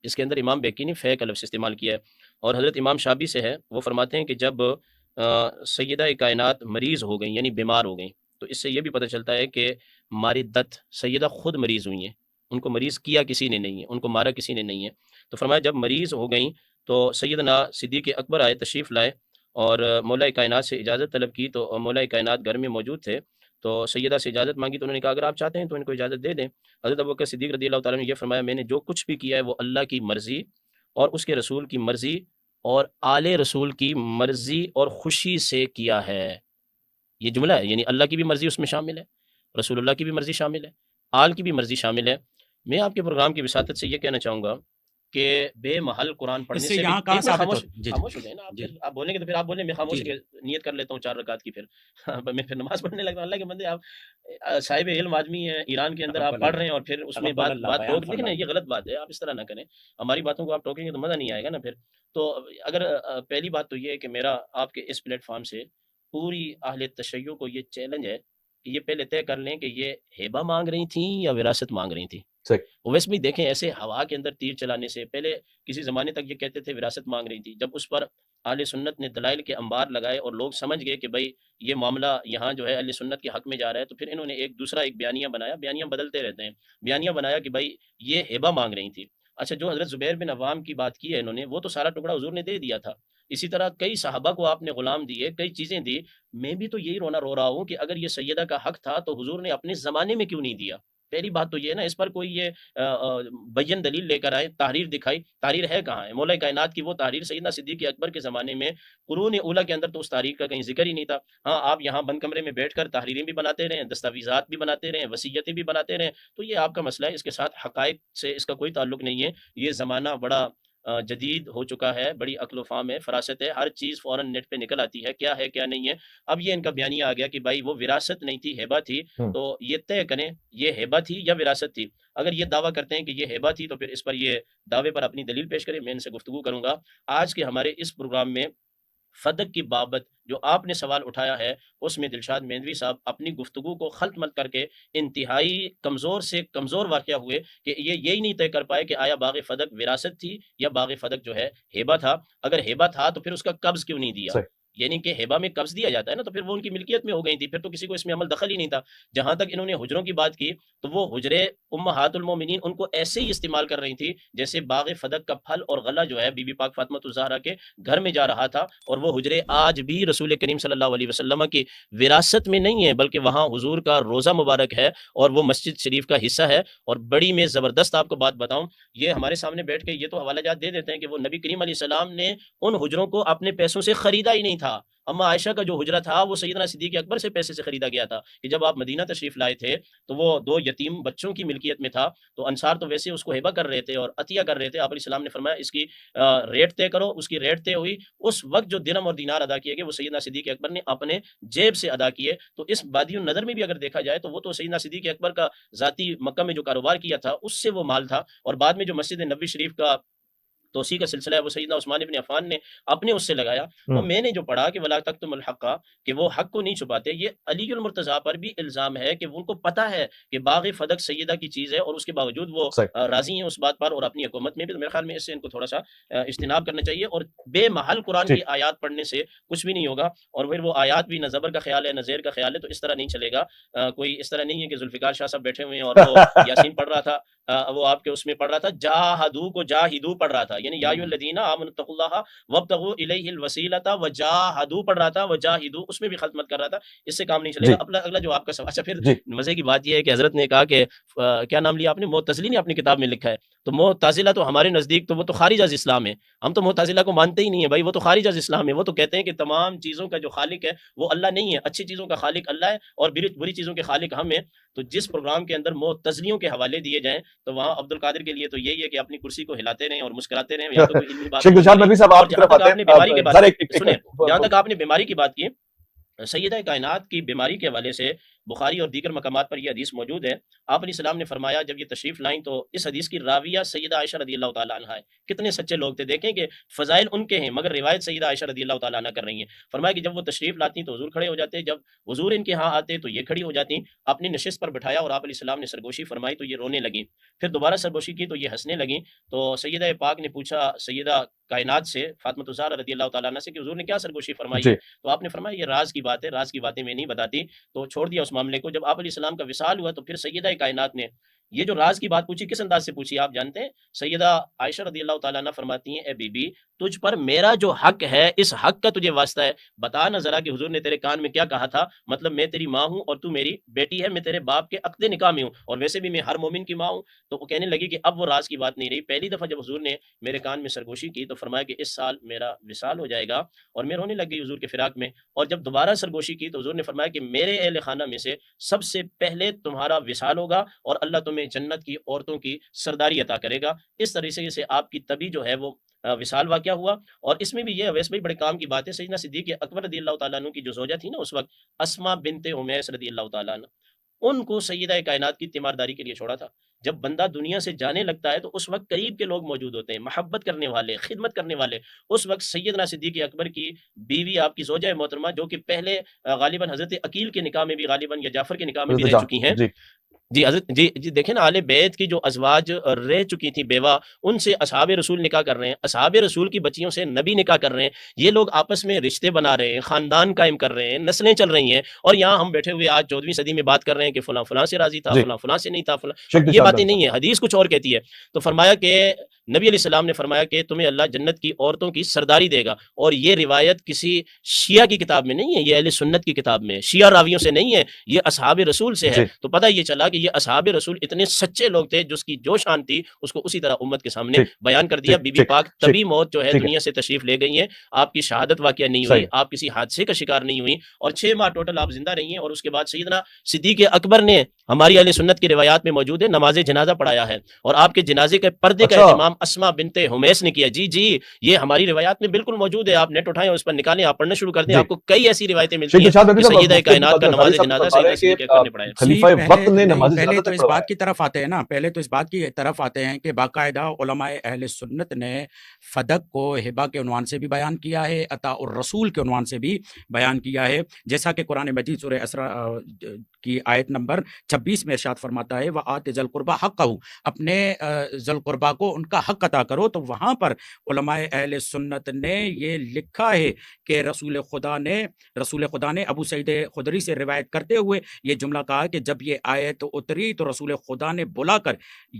S1: اس کے اندر امام بہقی نے فے کا لفظ استعمال کیا ہے. اور حضرت امام شابی سے ہے، وہ فرماتے ہیں کہ جب سیدہ کائنات مریض ہو گئیں یعنی بیمار ہو گئیں، تو اس سے یہ بھی پتہ چلتا ہے کہ ماردت سیدہ خود مریض ہوئی ہیں، ان کو مریض کیا کسی نے نہیں ہے، ان کو مارا کسی نے نہیں ہے. تو فرمایا جب مریض ہو گئیں تو سیدنا صدیق اکبر آئے، تشریف لائے اور مولا کائنات سے اجازت طلب کی. تو مولا کائنات گھر میں موجود تھے، تو سیدہ سے اجازت مانگی تو انہوں نے کہا اگر آپ چاہتے ہیں تو ان کو اجازت دے دیں. حضرت ابوبکر صدیق رضی اللہ تعالیٰ نے یہ فرمایا میں نے جو کچھ بھی کیا ہے وہ اللہ کی مرضی اور اس کے رسول کی مرضی اور آل رسول کی مرضی اور خوشی سے کیا ہے. یہ جملہ ہے، یعنی اللہ کی بھی مرضی اس میں شامل ہے، رسول اللہ کی بھی مرضی شامل ہے، آل کی بھی مرضی شامل ہے. میں آپ کے پروگرام کی وساطت سے یہ کہنا چاہوں گا کہ بے محل قرآن پڑھنے
S2: اس
S1: سے
S2: سے یہاں
S1: بھی
S2: کہاں
S1: ایک منٹ
S2: ثابت
S1: خاموش
S2: ہو؟ جی
S1: خاموش ہو جائے نا آپ.
S2: جی
S1: آپ بولیں گے تو پھر آپ بولیں، میں خاموش
S2: جی
S1: نیت کر لیتا ہوں 4 رکعت کی. پھر میں پھر نماز پڑھنے لگتا ہوں. اللہ کے بندے آپ صاحب علم آدمی ہیں، ایران کے اندر آپ پڑھ رہے ہیں اور پھر اس میں
S2: تقبل
S1: بات
S2: اللہ
S1: بات
S2: بیان
S1: ٹوک، لیکن
S2: فرمائے.
S1: یہ غلط بات ہے، آپ اس طرح نہ کریں. ہماری باتوں کو آپ ٹوکیں گے تو مزہ نہیں آئے گا نا پھر. تو اگر پہلی بات تو یہ ہے کہ میرا آپ کے اس پلیٹ فارم سے پوری اہل تشیع کو یہ چیلنج ہے کہ یہ پہلے طے کر لیں کہ یہ ہیبہ مانگ رہی تھیں یا وراثت مانگ رہی تھیں.
S3: صحیح.
S1: ویسے بھی دیکھیں، ایسے ہوا کے اندر تیر چلانے سے پہلے کسی زمانے تک یہ کہتے تھے وراثت مانگ رہی تھی. جب اس پر اہل سنت نے دلائل کے انبار لگائے اور لوگ سمجھ گئے کہ بھائی یہ معاملہ یہاں جو ہے اہل سنت کے حق میں جا رہا ہے، تو پھر انہوں نے ایک دوسرا ایک بیانیہ بنایا. بیانیہ بدلتے رہتے ہیں. بیانیہ بنایا کہ بھائی یہ ہیبہ مانگ رہی تھی. اچھا، جو حضرت زبیر بن عوام کی بات کی ہے انہوں نے، وہ تو سارا ٹکڑا حضور نے دے دیا تھا. اسی طرح کئی صحابہ کو آپ نے غلام دیے، کئی چیزیں دی. میں بھی تو یہی رونا رو رہا ہوں کہ اگر یہ سیدہ کا حق تھا تو حضور نے اپنے زمانے میں کیوں نہیں دیا. پہلی بات تو یہ ہے نا، اس پر کوئی یہ بین دلیل لے کر آئے، تحریر دکھائی. تحریر ہے کہاں ہے؟ مولا کائنات کی وہ تحریر سیدنا صدیق اکبر کے زمانے میں قرون اولیٰ کے اندر تو اس تحریر کا کہیں ذکر ہی نہیں تھا. ہاں، آپ یہاں بند کمرے میں بیٹھ کر تحریریں بھی بناتے رہیں، دستاویزات بھی بناتے رہیں، وصیتیں بھی بناتے رہیں، تو یہ آپ کا مسئلہ ہے. اس کے ساتھ حقائق سے اس کا کوئی تعلق نہیں ہے. یہ زمانہ بڑا جدید ہو چکا ہے، بڑی عقل و فہم ہے، فراست ہے، ہر چیز فوراً نیٹ پہ نکل آتی ہے کیا ہے کیا نہیں ہے. اب یہ ان کا بیانیہ آ گیا کہ بھائی وہ وراثت نہیں تھی، ہیبہ تھی. تو یہ طے کریں یہ ہیبہ تھی یا وراثت تھی. اگر یہ دعویٰ کرتے ہیں کہ یہ ہیبہ تھی تو پھر اس پر یہ دعوے پر اپنی دلیل پیش کریں. میں ان سے گفتگو کروں گا. آج کے ہمارے اس پروگرام میں فدق کی بابت جو آپ نے سوال اٹھایا ہے، اس میں دلشاد میندوی صاحب اپنی گفتگو کو خلط ملط کر کے انتہائی کمزور سے کمزور واقعہ ہوئے کہ یہ یہی نہیں طے کر پائے کہ آیا باغ فدق وراثت تھی یا باغ فدق جو ہے ہیبہ تھا. اگر ہیبہ تھا تو پھر اس کا قبض کیوں نہیں دیا؟ یعنی کہ ہیبہ میں قبض دیا جاتا ہے نا، تو پھر وہ ان کی ملکیت میں ہو گئی تھی، پھر تو کسی کو اس میں عمل دخل ہی نہیں تھا. جہاں تک انہوں نے حجروں کی بات کی تو وہ حجرے امہات المومنین ان کو ایسے ہی استعمال کر رہی تھی جیسے باغ فدق کا پھل اور غلہ جو ہے بی بی پاک فاطمہ الزہرا کے گھر میں جا رہا تھا. اور وہ حجرے آج بھی رسول کریم صلی اللہ علیہ وسلم کی وراثت میں نہیں ہے، بلکہ وہاں حضور کا روزہ مبارک ہے اور وہ مسجد شریف کا حصہ ہے. اور بڑی میں زبردست آپ کو بات بتاؤں، یہ ہمارے سامنے بیٹھ کے یہ تو حوالہ جات دے دیتے ہیں کہ وہ نبی کریم علیہ السلام نے ان حجروں کو اپنے پیسوں سے خریدا ہی نہیں تھا. اما عائشہ کا جو حجرہ تھا وہ سیدنا صدیق اکبر سے پیسے سے خریدا گیا تھا کہ جب آپ مدینہ تشریف لائے تھے تو وہ 2 یتیم بچوں کی ملکیت میں تھا. تو انصار تو ویسے اس کو ہیبہ کر رہے تھے اور عطیہ کر رہے تھے. آپ علیہ السلام نے فرمایا اس کی ریٹ طے کرو. اس کی ریٹ طے ہوئی. اس وقت جو درہم اور دینار ادا کیے گئے وہ سیدنا صدیق اکبر نے اپنے جیب سے ادا کیے. تو اس بادی النظر میں بھی اگر دیکھا جائے تو وہ تو سیدنا صدیق اکبر کا ذاتی مکہ میں جو کاروبار کیا تھا اس سے وہ مال تھا. اور بعد میں جو مسجد نبوی شریف کا توسیع کا سلسلہ ہے وہ سیدنا عثمان ابن عفان نے اپنے اس سے لگایا. اور میں نے جو پڑھا کہ ولا تکتم الحق، کہ وہ حق کو نہیں چھپاتے، یہ علی المرتضیٰ پر بھی الزام ہے کہ ان کو پتہ ہے کہ باغ فدق سیدہ کی چیز ہے اور اس کے باوجود وہ راضی ہیں اس بات پر. اور اپنی حکومت میں بھی، تو میرے خیال میں اس سے ان کو تھوڑا سا اجتناب کرنا چاہیے. اور بے محل قرآن کی آیات پڑھنے سے کچھ بھی نہیں ہوگا. اور پھر وہ آیات بھی نہ زبر کا خیال ہے نہ زیر کا خیال ہے، تو اس طرح نہیں چلے گا. کوئی اس طرح نہیں ہے کہ ذوالفقار شاہ صاحب بیٹھے ہوئے ہیں اور وہ یاسین پڑھ رہا تھا، وہ آپ کے اس میں پڑھ رہا تھا جاہدو کو جاہدو پڑھ رہا تھا، یعنی یا ایھا الذین آمنوا اتقوا اللہ وابتغوا الیہ الوسیلۃ وجاہدوا پڑھ رہا تھا، وجاہدوا اس میں بھی خلط مت کر رہا تھا. اس سے کام نہیں چلے گا. اگلا جو آپ کا سوال. اچھا، پھر مزے کی بات یہ ہے کہ حضرت نے کہا کہ کیا نام لیا آپ نے؟ معتزلی نے اپنی کتاب میں لکھا ہے. تو معتزلہ تو ہمارے نزدیک تو وہ تو خارج از اسلام ہے. ہم تو معتزلہ کو مانتے ہی نہیں ہے بھائی، وہ تو خارج از اسلام ہے. وہ تو کہتے ہیں کہ تمام چیزوں کا جو خالق ہے وہ اللہ نہیں ہے، اچھی چیزوں کا خالق اللہ ہے اور بری چیزوں کے خالق ہم ہیں. تو جس پروگرام کے اندر معتزلیوں کے حوالے دیے جائیں تو وہاں عبد القادر کے لیے تو یہی ہے کہ اپنی کرسی کو ہلاتے رہیں اور مسکراتے رہیں. یا تو کوئی علمی بات. جہاں تک آپ نے بیماری کی بات کی، سیدہ کائنات کی بیماری کے حوالے سے بخاری اور دیگر مقامات پر یہ حدیث موجود ہے. آپ علیہ السلام نے فرمایا جب یہ تشریف لائیں تو اس حدیث کی راویہ سیدہ عائشہ رضی اللہ تعالیٰ عنہ ہے. کتنے سچے لوگ تھے، دیکھیں کہ فضائل ان کے ہیں مگر روایت سیدہ عائشہ رضی اللہ تعالیٰ عنہ کر رہی ہیں. فرمایا کہ جب وہ تشریف لاتی تو حضور کھڑے ہو جاتے، جب حضور ان کے ہاں آتے تو یہ کھڑی ہو جاتی. اپنی نشست پر بٹھایا اور آپ علیہ السلام نے سرگوشی فرمائی تو یہ رونے لگیں. پھر دوبارہ سرگوشی کی تو یہ ہنسنے لگیں. تو سیدہ پاک نے پوچھا سیدہ کائنات سے فاطمہ الزہرا رضی اللہ تعالیٰ عنہ سے کہ حضور نے کیا سرگوشی فرمائی ہے؟ تو آپ نے فرمایا یہ راز کی بات ہے، راز کی باتیں میں نہیں بتاتی. تو چھوڑ دیا اس معاملے کو. جب آپ علیہ السلام کا وصال ہوا تو پھر سیدہ کائنات نے یہ جو راز کی بات پوچھی کس انداز سے پوچھی آپ جانتے ہیں؟ سیدہ عائشہ رضی اللہ تعالیٰ عنہ فرماتی ہیں اے بی بی تجھ پر میرا جو حق ہے اس حق کا تجھے واسطہ ہے، بتا نہ ذرا کہ حضور نے تیرے کان میں کیا کہا تھا، مطلب میں تیری ماں ہوں اور تو میری بیٹی ہے، میں تیرے باپ کے عقد نکاح میں ہوں اور ویسے بھی میں ہر مومن کی ماں ہوں۔ تو وہ کہنے لگی کہ اب وہ راز کی بات نہیں رہی، پہلی دفعہ جب حضور نے میرے کان میں سرگوشی کی تو فرمایا کہ اس سال میرا وصال ہو جائے گا، اور میں رونے لگ گئی حضور کے فراق میں، اور جب دوبارہ سرگوشی کی تو حضور نے فرمایا کہ میرے اہل خانہ میں سے سب سے پہلے تمہارا وصال ہوگا اور اللہ تمہیں جنت کی عورتوں کی سرداری عطا کرے گا۔ اس طریقے سے آپ کی تبھی جو ہے وہ وصال واقعہ ہوا۔ اور اس میں بھی یہ اویس بھائی بڑے کام کی بات ہے، سیدنا صدیق اکبر رضی اللہ تعالیٰ عنہ کی جو زوجہ تھی نا اس وقت، اسما بنت امیس رضی اللہ تعالیٰ عنہ، ان کو سیدہ کائنات کی تیمارداری کے لیے چھوڑا تھا۔ جب بندہ دنیا سے جانے لگتا ہے تو اس وقت قریب کے لوگ موجود ہوتے ہیں، محبت کرنے والے، خدمت کرنے والے۔ اس وقت سیدنا صدیق اکبر کی بیوی آپ کی زوجہ محترمہ جو کہ پہلے غالباً حضرت عقیل کے نکاح میں بھی غالباً یا جعفر کے نکاح میں بھی رہ چکی ہیں، جی حضرت جی دیکھیں نا اہل بیت کی جو ازواج رہ چکی تھی بیوہ، ان سے اصحاب رسول نکاح کر رہے ہیں، اصحاب رسول کی بچیوں سے نبی نکاح کر رہے ہیں، یہ لوگ آپس میں رشتے بنا رہے ہیں، خاندان قائم کر رہے ہیں، نسلیں چل رہی ہیں، اور یہاں ہم بیٹھے ہوئے آج 14ویں صدی میں بات کر رہے ہیں کہ فلاں فلاں سے راضی تھا، فلاں فلاں سے نہیں تھا، فلاں، یہ باتیں نہیں ہیں، حدیث کچھ اور کہتی ہے۔ تو فرمایا کہ نبی علیہ السلام نے فرمایا کہ تمہیں اللہ جنت کی عورتوں کی سرداری دے گا، اور یہ روایت کسی شیعہ کی کتاب میں نہیں ہے، یہ اہل سنت کی کتاب میں، شیعہ راویوں سے نہیں ہے، یہ اصحاب رسول سے ہے۔ تو پتہ یہ چلا کہ یہ اصحاب رسول اتنے سچے لوگ تھے، جس کی جو شان تھی اس کو اسی طرح امت کے سامنے بیان کر دیا۔ بی بی پاک تبھی موت جو ہے دنیا سے تشریف لے گئی ہیں، آپ کی شہادت واقعہ نہیں ہوئی، آپ کسی حادثے کا شکار نہیں ہوئی، اور 6 ماہ ٹوٹل آپ زندہ رہی ہیں۔ اور اس کے بعد سیدنا صدیق اکبر نے ہماری اہل سنت کی روایات میں موجود ہے نماز جنازہ پڑھایا ہے، اور آپ کے جنازے کے پردے کا اہتمام اسما بنت حمیس نے کیا۔ جی جی یہ ہماری روایات میں بالکل موجود ہے، آپ نیٹ اٹھائیں اس پر نکالیں، آپ پڑھنا شروع کر دیں، آپ کو کئی ایسی روایتیں ملتی ہیں کہ سیدہ کائنات کا نماز جنازہ سیدنا صدیق اکبر نے پڑھایا۔
S3: خلیفہ وقت نے نماز
S2: پہلے
S3: جنازہ
S2: تو اس بات کی طرف آتے ہیں نا، پہلے تو اس بات کی طرف آتے ہیں کہ باقاعدہ علماء اہل سنت نے فدق کو ہبہ کے عنوان سے بھی بیان کیا ہے، عطاء الرسول کے عنوان سے بھی بیان کیا ہے، جیسا کہ قرآن مجید سورہ اسراء کی آیت نمبر 26 میں ارشاد فرماتا ہے وَآتِ ذِی الْقُرْبَىٰ حَقَّهُ، اپنے ذی القربہ کو ان کا حق عطا کرو۔ تو وہاں پر علماء اہل سنت نے یہ لکھا ہے کہ رسول خدا نے ابو سعید خدری سے روایت کرتے ہوئے یہ جملہ کہا کہ جب یہ آیت اتری تو رسول خدا نے بلا کر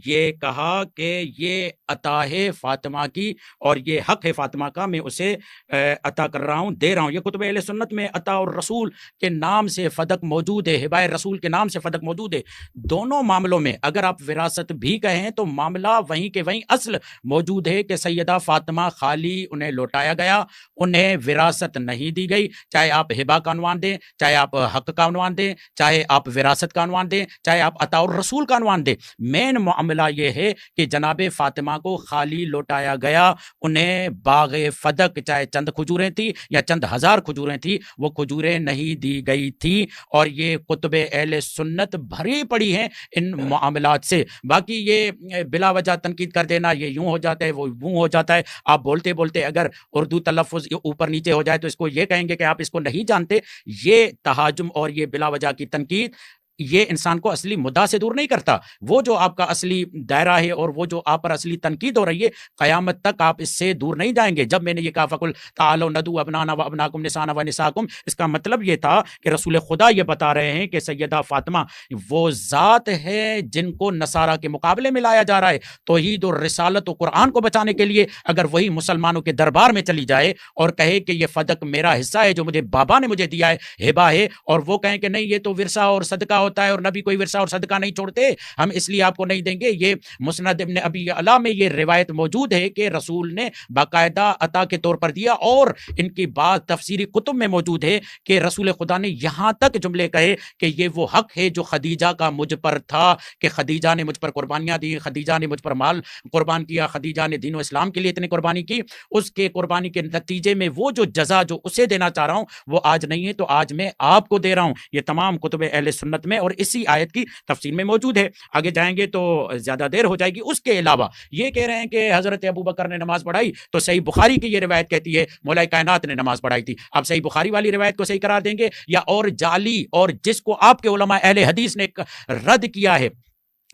S2: یہ کہا کہ یہ عطا ہے فاطمہ کی اور یہ حق ہے فاطمہ کا، میں اسے عطا کر رہا ہوں، دے رہا ہوں۔ یہ کتب اہل سنت میں عطاء الرسول کے نام سے فدق موجود ہے، ہبہ رسول کے نام سے فدق موجود ہے۔ دونوں معاملوں میں اگر آپ وراثت بھی کہیں تو معاملہ وہیں کے وہیں اصل موجود ہے کہ سیدہ فاطمہ خالی انہیں لوٹایا گیا، انہیں وراثت نہیں دی گئی، چاہے آپ ہبہ کا عنوان دیں، چاہے آپ حق کا عنوان دیں، چاہے آپ وراثت کا عنوان دیں، چاہے آپ عطاء الرسول کا عنوان دیں، مین معاملہ یہ ہے کہ جناب فاطمہ کو خالی لوٹایا گیا، انہیں باغ فدق چاہے چند کھجوریں تھی یا چند ہزار کھجوریں تھی، وہ کھجوریں نہیں دی گئی تھی، اور یہ کتب اہل سنت بھری پڑی ہیں ان معاملات سے۔ باقی یہ بلا وجہ تنقید کر دینا، یہ یوں ہو جاتا ہے وہ یوں ہو جاتا ہے، آپ بولتے بولتے اگر اردو تلفظ اوپر نیچے ہو جائے تو اس کو یہ کہیں گے کہ آپ اس کو نہیں جانتے۔ یہ تہاجم اور یہ بلا وجہ کی تنقید یہ انسان کو اصلی مدعا سے دور نہیں کرتا۔ وہ جو آپ کا اصلی دائرہ ہے اور وہ جو آپ پر اصلی تنقید ہو رہی ہے، قیامت تک آپ اس سے دور نہیں جائیں گے۔ جب میں نے یہ کہا فَقُلْ تَعَالَوْا نَدْعُوا أَبْنَاءَنَا وَأَبْنَاءَكُمْ وَنِسَاءَنَا وَنِسَاءَكُمْ، اس کا مطلب یہ تھا کہ رسول خدا یہ بتا رہے ہیں کہ سیدہ فاطمہ وہ ذات ہے جن کو نصارہ کے مقابلے میں لایا جا رہا ہے۔ توحید اور رسالت و قرآن کو بچانے کے لیے اگر وہی مسلمانوں کے دربار میں چلی جائے اور کہے کہ یہ فدق میرا حصہ ہے جو مجھے بابا نے مجھے دیا ہے، ہبہ ہے، اور وہ کہیں کہ نہیں یہ تو ورثہ اور صدقہ ہوتا ہے اور نبی کوئی ورثہ اور صدقہ نہیں چھوڑتے، ہم اس لیے آپ کو نہیں دیں گے۔ یہ مسند ابن ابی اعلیٰ میں یہ روایت موجود ہے کہ رسول نے باقاعدہ عطا کے طور پر دیا، اور ان کی بات تفسیری کتب میں موجود ہے کہ رسول خدا نے یہاں تک جملے کہے کہ یہ وہ حق ہے جو خدیجہ کا مجھ پر تھا، کہ خدیجہ نے مجھ پر قربانیاں دی، خدیجہ نے مجھ پر مال قربان کیا، خدیجہ نے دین و اسلام کے لیے اتنی قربانی کی، اس کے قربانی کے نتیجے میں وہ جو جزا جو اسے دینا چاہ رہا ہوں وہ آج نہیں ہے، تو آج میں آپ کو دے رہا ہوں۔ یہ تمام کتب اہل سنت میں اور اسی آیت کی تفسیر میں موجود ہے۔ آگے جائیں گے تو زیادہ دیر ہو جائے گی۔ اس کے علاوہ یہ کہہ رہے ہیں کہ حضرت ابو بکر نے نماز پڑھائی، تو صحیح بخاری کی یہ روایت کہتی ہے مولا کائنات نے نماز پڑھائی تھی۔ آپ صحیح بخاری والی روایت کو صحیح قرار دیں گے یا اور جعلی اور جس کو آپ کے علماء اہل حدیث نے رد کیا ہے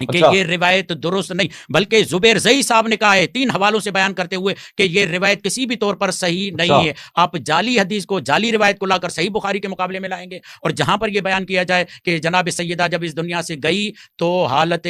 S2: کہ یہ روایت درست نہیں، بلکہ زبیر زئی صاحب نے کہا ہے 3 حوالوں سے بیان کرتے ہوئے کہ یہ روایت کسی بھی طور پر صحیح نہیں ہے. آپ جعلی حدیث کو، جعلی روایت کو لا کر صحیح بخاری کے مقابلے میں لائیں گے، اور جہاں پر یہ بیان کیا جائے کہ جناب سیدہ جب اس دنیا سے گئی تو حالت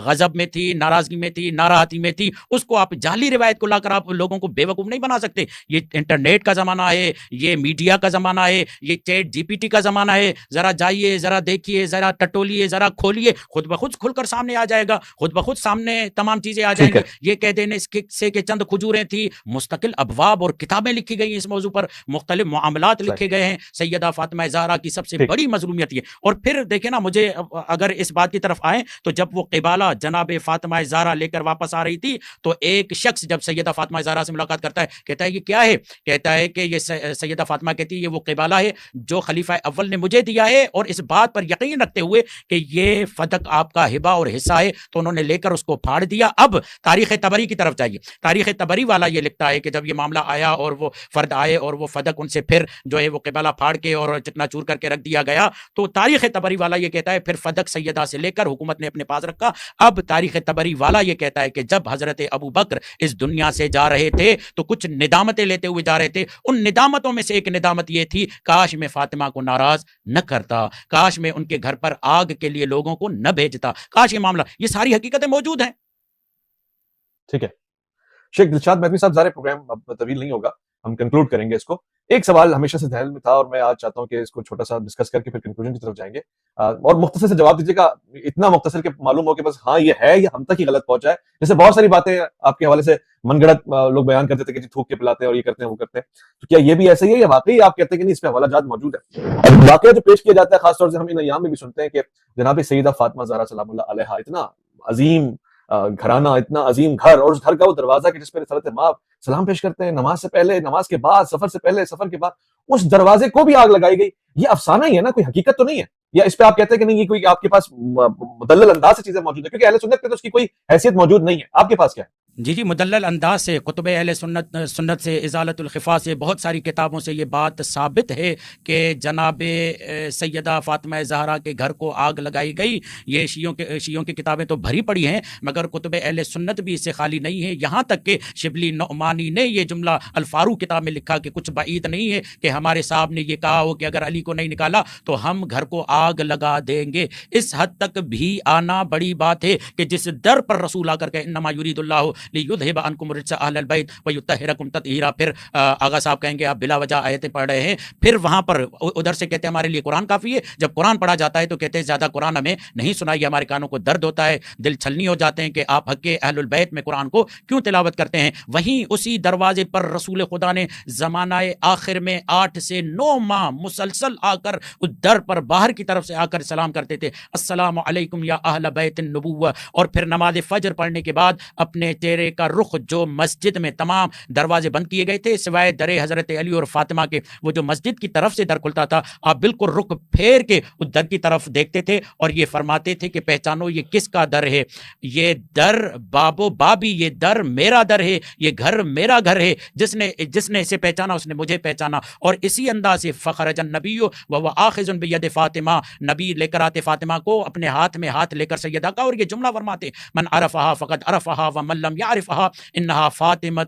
S2: غضب میں تھی، ناراضگی میں تھی، ناراحتی میں تھی، اس کو آپ جعلی روایت کو لا کر آپ لوگوں کو بے وقوف نہیں بنا سکتے. یہ انٹرنیٹ کا زمانہ ہے، یہ میڈیا کا زمانہ ہے، یہ چیٹ جی پی ٹی کا زمانہ ہے. ذرا جائیے، ذرا دیکھیے، ذرا ٹٹولیے، ذرا کھولیے، خود بخود کھل کر سامنے آ جائے گا، خود بخود سامنے تمام چیزیں آ جائیں گی. یہ کہہ دینے سے کہ چند کھجوریں تھی، مستقل ابواب اور کتابیں لکھی گئی ہیں اس موضوع پر، مختلف معاملات لکھے گئے ہیں. سیدہ فاطمہ زہرا کی سب سے بڑی مظلومیت یہ. اور پھر دیکھیں نا، مجھے اگر اس بات کی طرف آئیں تو جب وہ قبالہ جناب فاطمہ زہرا لے کر واپس آ رہی تھی تو ایک شخص جب سیدہ فاطمہ زہرا سے ملاقات کرتا ہے، کہتا ہے یہ کیا ہے؟ کہتا ہے کہ یہ سیدہ فاطمہ کہتی ہے یہ وہ قبالہ ہے جو خلیفہ اول نے مجھے دیا ہے، اور اس بات پر یقین رکھتے ہوئے کہ یہ فدق آپ کا ہبہ اور حصہ ہے تو انہوں نے لے کر اس کو پھاڑ دیا. اب تاریخ طبری کی طرف جائیے، تاریخ طبری والا یہ لکھتا ہے کہ جب یہ معاملہ آیا اور وہ فرد آئے اور وہ فدق ان سے پھر جو ہے وہ قبالہ پھاڑ کے اور چکنا چور کر کے رکھ دیا گیا، تو تاریخ طبری والا یہ کہتا ہے پھر فدق سیدہ سے لے کر حکومت نے اپنے پاس رکھا. اب تاریخ طبری والا یہ کہتا ہے کہ جب حضرت ابو بکر اس دنیا سے جا رہے تھے تو کچھ ندامتیں لیتے ہوئے جا رہے تھے. ان ندامتوں میں سے ایک ندامت یہ تھی، کاش میں فاطمہ کو ناراض نہ کرتا، کاش میں ان کے گھر پر آگ کے لیے لوگوں کو نہ بھیجتا، کاش یہ معاملہ. یہ ساری حقیقتیں موجود ہیں.
S3: ٹھیک ہے شیخ دلشاد مہدوی صاحب، ظاہر پروگرام اب طویل نہیں ہوگا، ہم کنکلوڈ کریں گے اس کو. ایک سوال ہمیشہ سے ذہن میں تھا اور میں آج چاہتا ہوں کہ اس کو چھوٹا سا ڈسکس کر کے پھر کنکلوژن کی طرف جائیں گے، اور مختصر سے جواب دیجیے گا، اتنا مختصر کہ معلوم ہو کہ بس ہاں یہ ہے یا ہم تک ہی غلط پہنچا ہے. جیسے بہت ساری باتیں آپ کے حوالے سے من گڑت لوگ بیان کرتے تھے کہ جی تھوک کے پلاتے ہیں اور یہ کرتے ہیں وہ کرتے ہیں، تو کیا یہ بھی ایسا ہی ہے یا واقعی آپ کہتے ہیں کہ نہیں اس پہ حوالہ جات موجود ہے؟ اور واقعہ جو پیش کیا جاتا ہے خاص طور سے ہم ان ایام میں بھی سنتے ہیں کہ جناب سیدہ فاطمہ زہرا سلام اللہ علیہا اتنا عظیم گھرانہ، اتنا عظیم گھر، اور اس گھر کا وہ دروازہ کہ جس پہ رسالت مآب سلام پیش کرتے ہیں نماز سے پہلے، نماز کے بعد، سفر سے پہلے، سفر کے بعد، اس دروازے کو بھی آگ لگائی گئی. یہ افسانہ ہی ہے نا، کوئی حقیقت تو نہیں ہے؟ یا اس پہ آپ کہتے ہیں کہ نہیں یہ کوئی آپ کے پاس مدلل انداز سے چیزیں موجود ہیں؟ کیونکہ اہل سنت پہ تو اس کی کوئی حیثیت موجود نہیں ہے، آپ کے پاس کیا ہے؟
S2: جی مدلل انداز سے کتب اہل سنت سے، ازالت الخفا سے، بہت ساری کتابوں سے یہ بات ثابت ہے کہ جناب سیدہ فاطمہ زہرا کے گھر کو آگ لگائی گئی. یہ شیعوں کی کتابیں تو بھری پڑی ہیں، مگر کتب اہل سنت بھی اس سے خالی نہیں ہے. یہاں تک کہ شبلی نعمانی نے یہ جملہ الفاروق کتاب میں لکھا کہ کچھ بعید نہیں ہے کہ ہمارے صاحب نے یہ کہا ہو کہ اگر علی کو نہیں نکالا تو ہم گھر کو آگ لگا دیں گے. اس حد تک بھی آنا بڑی بات ہے کہ جس در پر رسول آ کر کہ انما یرید اللہ لیذھب عنکم الرجس اہل البیت ویطہرکم تطہیرا، پھر آغا صاحب کہیں گے آپ بلا وجہ آیتیں پڑھ رہے ہیں، پھر وہاں پر ادھر سے کہتے ہیں ہمارے لیے قرآن کافی ہے. جب قرآن پڑھا جاتا ہے تو کہتے ہیں زیادہ قرآن ہمیں نہیں سنائیے، ہمارے کانوں کو درد ہوتا ہے، دل چھلنی ہو جاتے ہیں کہ آپ حق اہل البیت میں قرآن کو کیوں تلاوت کرتے ہیں. وہیں اسی دروازے پر رسول خدا نے زمانہ آخر میں 8 سے 9 ماہ مسلسل آ کر اس در پر باہر کی طرف سے آ کر سلام کرتے تھے، السلام علیکم یا اہل بیت النبوہ. اور پھر نماز فجر پڑھنے کے بعد اپنے چہرے کا رخ، جو مسجد میں تمام دروازے بند کیے گئے تھے سوائے در حضرت علی اور فاطمہ کے، وہ جو مسجد کی طرف سے در کھلتا تھا، آپ بالکل رخ پھیر کے اس در کی طرف دیکھتے تھے اور یہ فرماتے تھے کہ پہچانو یہ کس کا در ہے، یہ در بابو بابی، یہ در میرا در ہے، یہ گھر میرا گھر ہے. جس نے اسے پہچانا اس نے مجھے پہچانا. اور اسی انداز سے فخرج النبی وهو آخذ بید فاطمہ، نبی لے کر آتے فاطمہ کو اپنے ہاتھ میں ہاتھ لے کر سیدہ کا، اور یہ جملہ فرماتے من عرفها فقد عرفها ومن لم يعرفها انها فاطمہ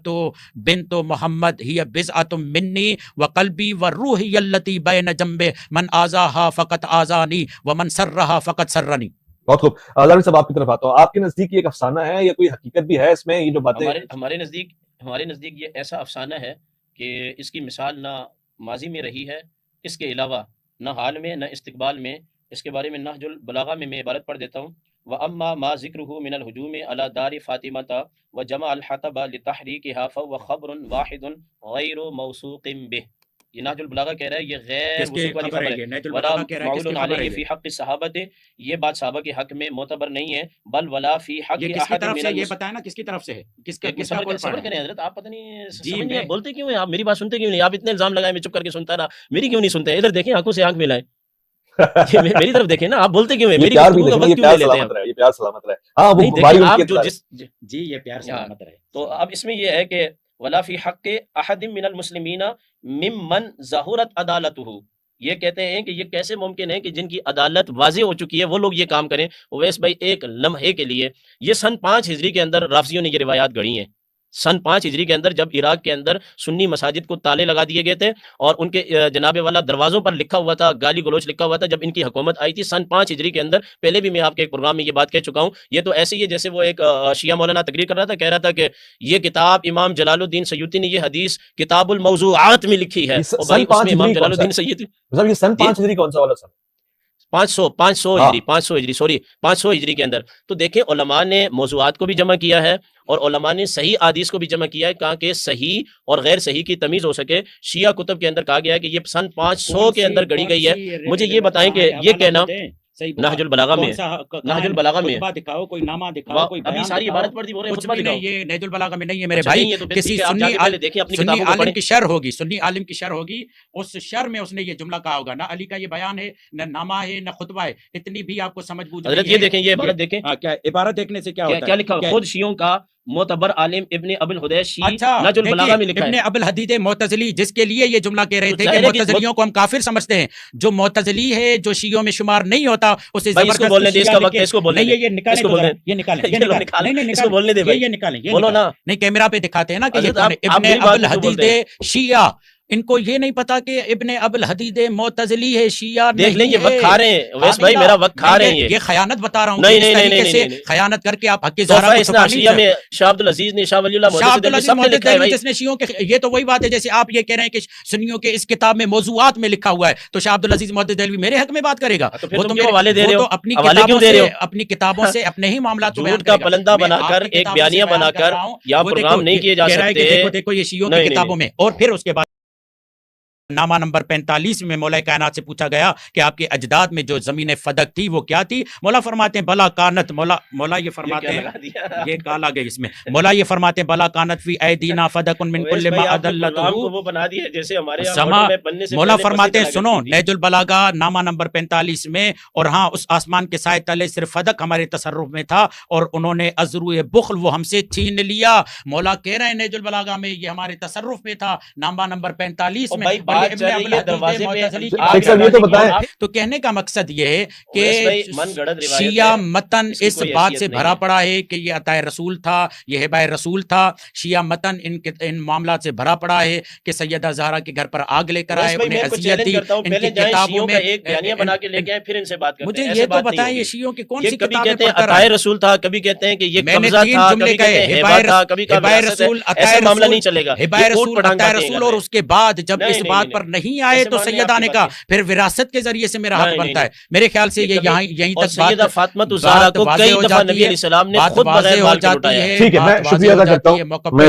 S2: بنت محمد ہی بضعۃ منی وقلبی وروحی التی بین جنبہ من آذاها فقد آذانی ومن سرها فقد سرنی.
S3: بہت خوب. ظاہر صاحب آپ کی طرف آتا ہوں، آپ کے نزدیک یہ ایک افسانہ ہے یا کوئی حقیقت بھی ہے اس میں؟ یہ جو باتیں
S1: ہمارے نزدیک یہ ایسا افسانہ ہے کہ اس کی مثال نہ ماضی میں رہی ہے، اس کے علاوہ نہ حال میں نہ استقبال میں. اس کے بارے میں نہج البلاغہ میں عبارت پڑھ دیتا ہوں. وَأَمَّا مَا ذِكْرُهُ مِنَ الْهُجُومِ عَلَى دَارِ فَاطِمَةَ وَجَمَعَ الْحَطَبَ لِتَحْرِيكِهَا فَهُوَ خَبْرٌ وَاحِدٌ غَيْرُ مَوْثُوقٍ بِهِ. یہ نہج البلاغہ کہہ رہا ہے یہ غیر موثوق والی خبر ہے. وَلَا مَعْلٌ عَلَيْهِ فِي حَقِّ الصَّحَابَةِ، یہ بات صحابہ کے حق میں معتبر نہیں ہے. بل ولا فی حق احد من،
S2: یہ بتائیں نا کس کی طرف سے ہے، کس کا
S1: صبر کریں حضرت، آپ پتہ نہیں سمجھ نہیں بولتے کیوں ہیں، آپ میری بات سنتے کیوں نہیں، آپ اتنے الزام لگائے میں چپ کر کے سنتا رہا، میری کیوں نہیں سنتے؟ ادھر دیکھیں، آنکھوں سے آنکھ ملائیں، میری طرف دیکھیں نا، آپ بولتے کیوں ہیں؟ میری گفتگو کا وقت کیوں لے لیتے ہیں؟
S3: یہ پیار سلامت رہے. ہاں وہ آپ جو
S2: جی یہ پیار سلامت رہے.
S1: تو اب اس میں یہ ہے کہ ولا فی حق احد من المسلمین ممن ظہورت عدالتہ، یہ کہتے ہیں کہ یہ کیسے ممکن ہے کہ جن کی عدالت واضح ہو چکی ہے وہ لوگ یہ کام کریں. اویس بھائی ایک لمحے کے لیے، یہ سن 5 ہجری کے اندر رافضیوں نے یہ روایات گڑھی ہیں. سن 5 ہجری کے اندر جب عراق کے اندر سنی مساجد کو تالے لگا دیے گئے تھے اور ان کے جناب والا دروازوں پر لکھا ہوا تھا، گالی گلوچ لکھا ہوا تھا، جب ان کی حکومت آئی تھی سن 5 ہجری کے اندر. پہلے بھی میں آپ کے ایک پروگرام میں یہ بات کہہ چکا ہوں. یہ تو ایسے ہی ہے جیسے وہ ایک شیعہ مولانا تقریر کر رہا تھا، کہہ رہا تھا کہ یہ کتاب امام جلال الدین سیوطی نے یہ حدیث کتاب الموضوعات میں لکھی ہے. اور بھائی اس میں امام جلال الدین سیوطی
S3: یہ سن 5 ہجری کون سا والا سن؟
S1: 500 ہجری کے اندر. تو دیکھیں علماء نے موضوعات کو بھی جمع کیا ہے اور علماء نے صحیح حدیث کو بھی جمع کیا ہے تاکہ صحیح اور غیر صحیح کی تمیز ہو سکے. شیعہ کتب کے اندر کہا گیا ہے کہ یہ سن 500 کے اندر گڑھی گئی ہے. مجھے یہ بتائیں کہ یہ کہنا نہج البلاغہ میں نہج البلاغہ میں
S2: دکھاؤ، کوئی نامہ دکھاؤ، کوئی
S1: ابھی ساری عبارت پڑھ دی بول رہے ہیں،
S2: کچھ بھی نہیں. یہ نہج البلاغہ میں نہیں ہے میرے
S1: اچھا
S2: بھائی.
S1: نہیں ہے تو
S2: کسی
S1: آپ جا کے پہلے دیکھیں اپنی
S2: سنی
S1: کتابوں کو
S2: عالم
S1: پڑھیں.
S2: کی شرح ہوگی، سنی عالم کی شرح ہوگی، اس شرح میں اس نے یہ جملہ کہا ہوگا. نہ علی کا یہ بیان ہے، نہ نامہ ہے، نہ خطبہ ہے. اتنی بھی آپ کو سمجھ بوجھ
S1: حضرت یہ دیکھیں، یہ عبارت دیکھیں
S2: کیا عبارت دیکھنے سے کیا ہوتا ہے،
S1: کیا لکھا ہے. خود شیعوں کا معتبر عالم ابن ابی الحدیث شیعی نہج البلاغہ میں لکھا ہے.
S2: ابن ابی الحدید معتزلی جس کے لیے یہ جملہ کہہ رہے تھے کہ معتزلیوں کو ہم کافر سمجھتے ہیں. جو معتزلی ہے جو شیعوں میں شمار نہیں ہوتا اسے
S1: زبردست بولنے دے، اس کا وقت ہے، اس کو بولنے دے،
S2: یہ نکالیں،
S1: اس کو بولنے
S2: یہ نکالیں،
S1: اس کو بولنے دے بھائی،
S2: یہ نکالیں،
S1: بولو نا.
S2: نہیں کیمرہ پہ دکھاتے ہیں نا کہ یہ
S1: حضرت
S2: کون ہے.
S1: آپ
S2: ابن
S1: میری
S2: ابی
S1: بات کیوں
S2: الحدید
S1: بولتے ہیں؟
S2: شیعہ، ان کو یہ نہیں پتا کہ ابن ابی الحدید معتزلی ہے، شیعہ
S1: دیکھ لیں. یہ
S2: نہیں
S1: وقت کھا رہے ہیں اویس بھائی، میرا وقت کھا رہے ہیں.
S2: یہ خیانت بتا رہا ہوں.
S1: نہیں
S2: اس
S1: نہیں
S2: طریقے
S1: نہیں
S2: سے
S1: نہیں
S2: خیانت کر کے آپ حق
S1: تحفہ
S2: زہرا کو
S1: اثنا عشریہ میں شاہ عبد العزیز نے، شاہ ولی اللہ
S2: شاہ عبد
S1: محدث
S2: العزیز
S1: سب نے لکھا ہے بھائی.
S2: جس نے شیعوں کے، یہ تو وہی بات ہے جیسے آپ یہ کہہ رہے ہیں کہ سنیوں کے اس کتاب میں موضوعات میں لکھا ہوا ہے، تو شاہ عبد العزیز محدث دہلوی میرے حق میں بات کرے گا.
S1: تو پھر تم کیوں حوالے دے رہے ہو؟
S2: اپنی
S1: حوالے کیوں دے رہے ہو؟
S2: اپنی کتابوں سے اپنے ہی معاملات کو بیان
S1: جھوٹ کا
S2: کرے گا.
S1: پلندہ
S2: میں
S1: بنا
S2: آپ
S1: کر
S2: کی
S1: ایک
S2: کتابوں سے
S1: بیانیہ
S2: بیان
S1: بنا
S2: کر
S1: کر
S2: رہا ہوں.
S1: یا
S2: وہ
S1: پروگرام نہیں کیے جا
S2: کہہ رہا ہے کہ
S1: سکتے.
S2: دیکھو یہ شیعوں
S1: نہیں،
S2: کی
S1: نہیں،
S2: کتابوں میں. اور پھر اس کے بعد نامہ نمبر 45 میں مولا کائنات سے پوچھا گیا کہ آپ کے اجداد میں جو زمین فدق تھی وہ کیا تھی؟ مولا فرماتے ہیں بلا کانت، مولا یہ فرماتے ہیں، یہ کالا گئی اس میں، مولا یہ فرماتے ہیں بلا کانت فی ایدینا فدق من کل ما ادلتہ.
S1: وہ بنا دیا جیسے ہمارے
S2: سما مولا فرماتے ہیں سنو نہج البلاغہ نامہ نمبر 45 میں، اور ہاں اس آسمان کے سائے تلے صرف فدق ہمارے تصرف میں تھا اور انہوں نے ازرو بخل وہ ہم سے چھین لیا. مولا کہہ رہے ہیں نہج البلاغہ میں یہ ہمارے تصرف میں تھا، نامہ نمبر 45 میں. تو کہنے کا مقصد یہ ہے کہ شیعہ متن اس بات سے بھرا پڑا ہے کہ یہ عطائے رسول تھا، یہ ہبہ رسول تھا. شیعہ متن ان معاملات سے بھرا پڑا ہے کہ سیدہ زہرا کے گھر پر آگ لے کر آئے، انہیں اذیت دی. ان کی کتابوں میں
S1: ایک بیانیہ بنا کے لے کے آئے، پھر ان سے بات کرتے ہیں.
S2: مجھے یہ تو بتائیں یہ شیعوں کی کون سی
S1: کبھی
S2: کتابیں
S1: کہتے ہیں
S2: پڑھ کر
S1: عطائے رسول تھا، کبھی کہتے ہیں کہ یہ
S2: میں نے
S1: قبضہ
S2: 3
S1: تھا،
S2: جملے
S1: کبھی کہتے ہیں
S2: کہے،
S1: ہبہ تھا، کبھی
S2: ہبہ رسول،
S1: ایسا معاملہ نہیں چلے گا.
S2: ہبہ رسول، عطائے رسول، اور اس کے بعد جب اس بات پر نہیں آئے تو سیدہ نے کہا پھر وراثت کے ذریعے سے میرا حق بنتا ہے. میرے خیال سے یہ یہیں تک
S1: سیدہ فاطمہ الزہرا کو کئی دفعہ نبی علیہ السلام نے خود بغیر مال کے لٹایا ہے.
S3: ٹھیک ہے، میں شکریہ ادا کرتا ہوں. میں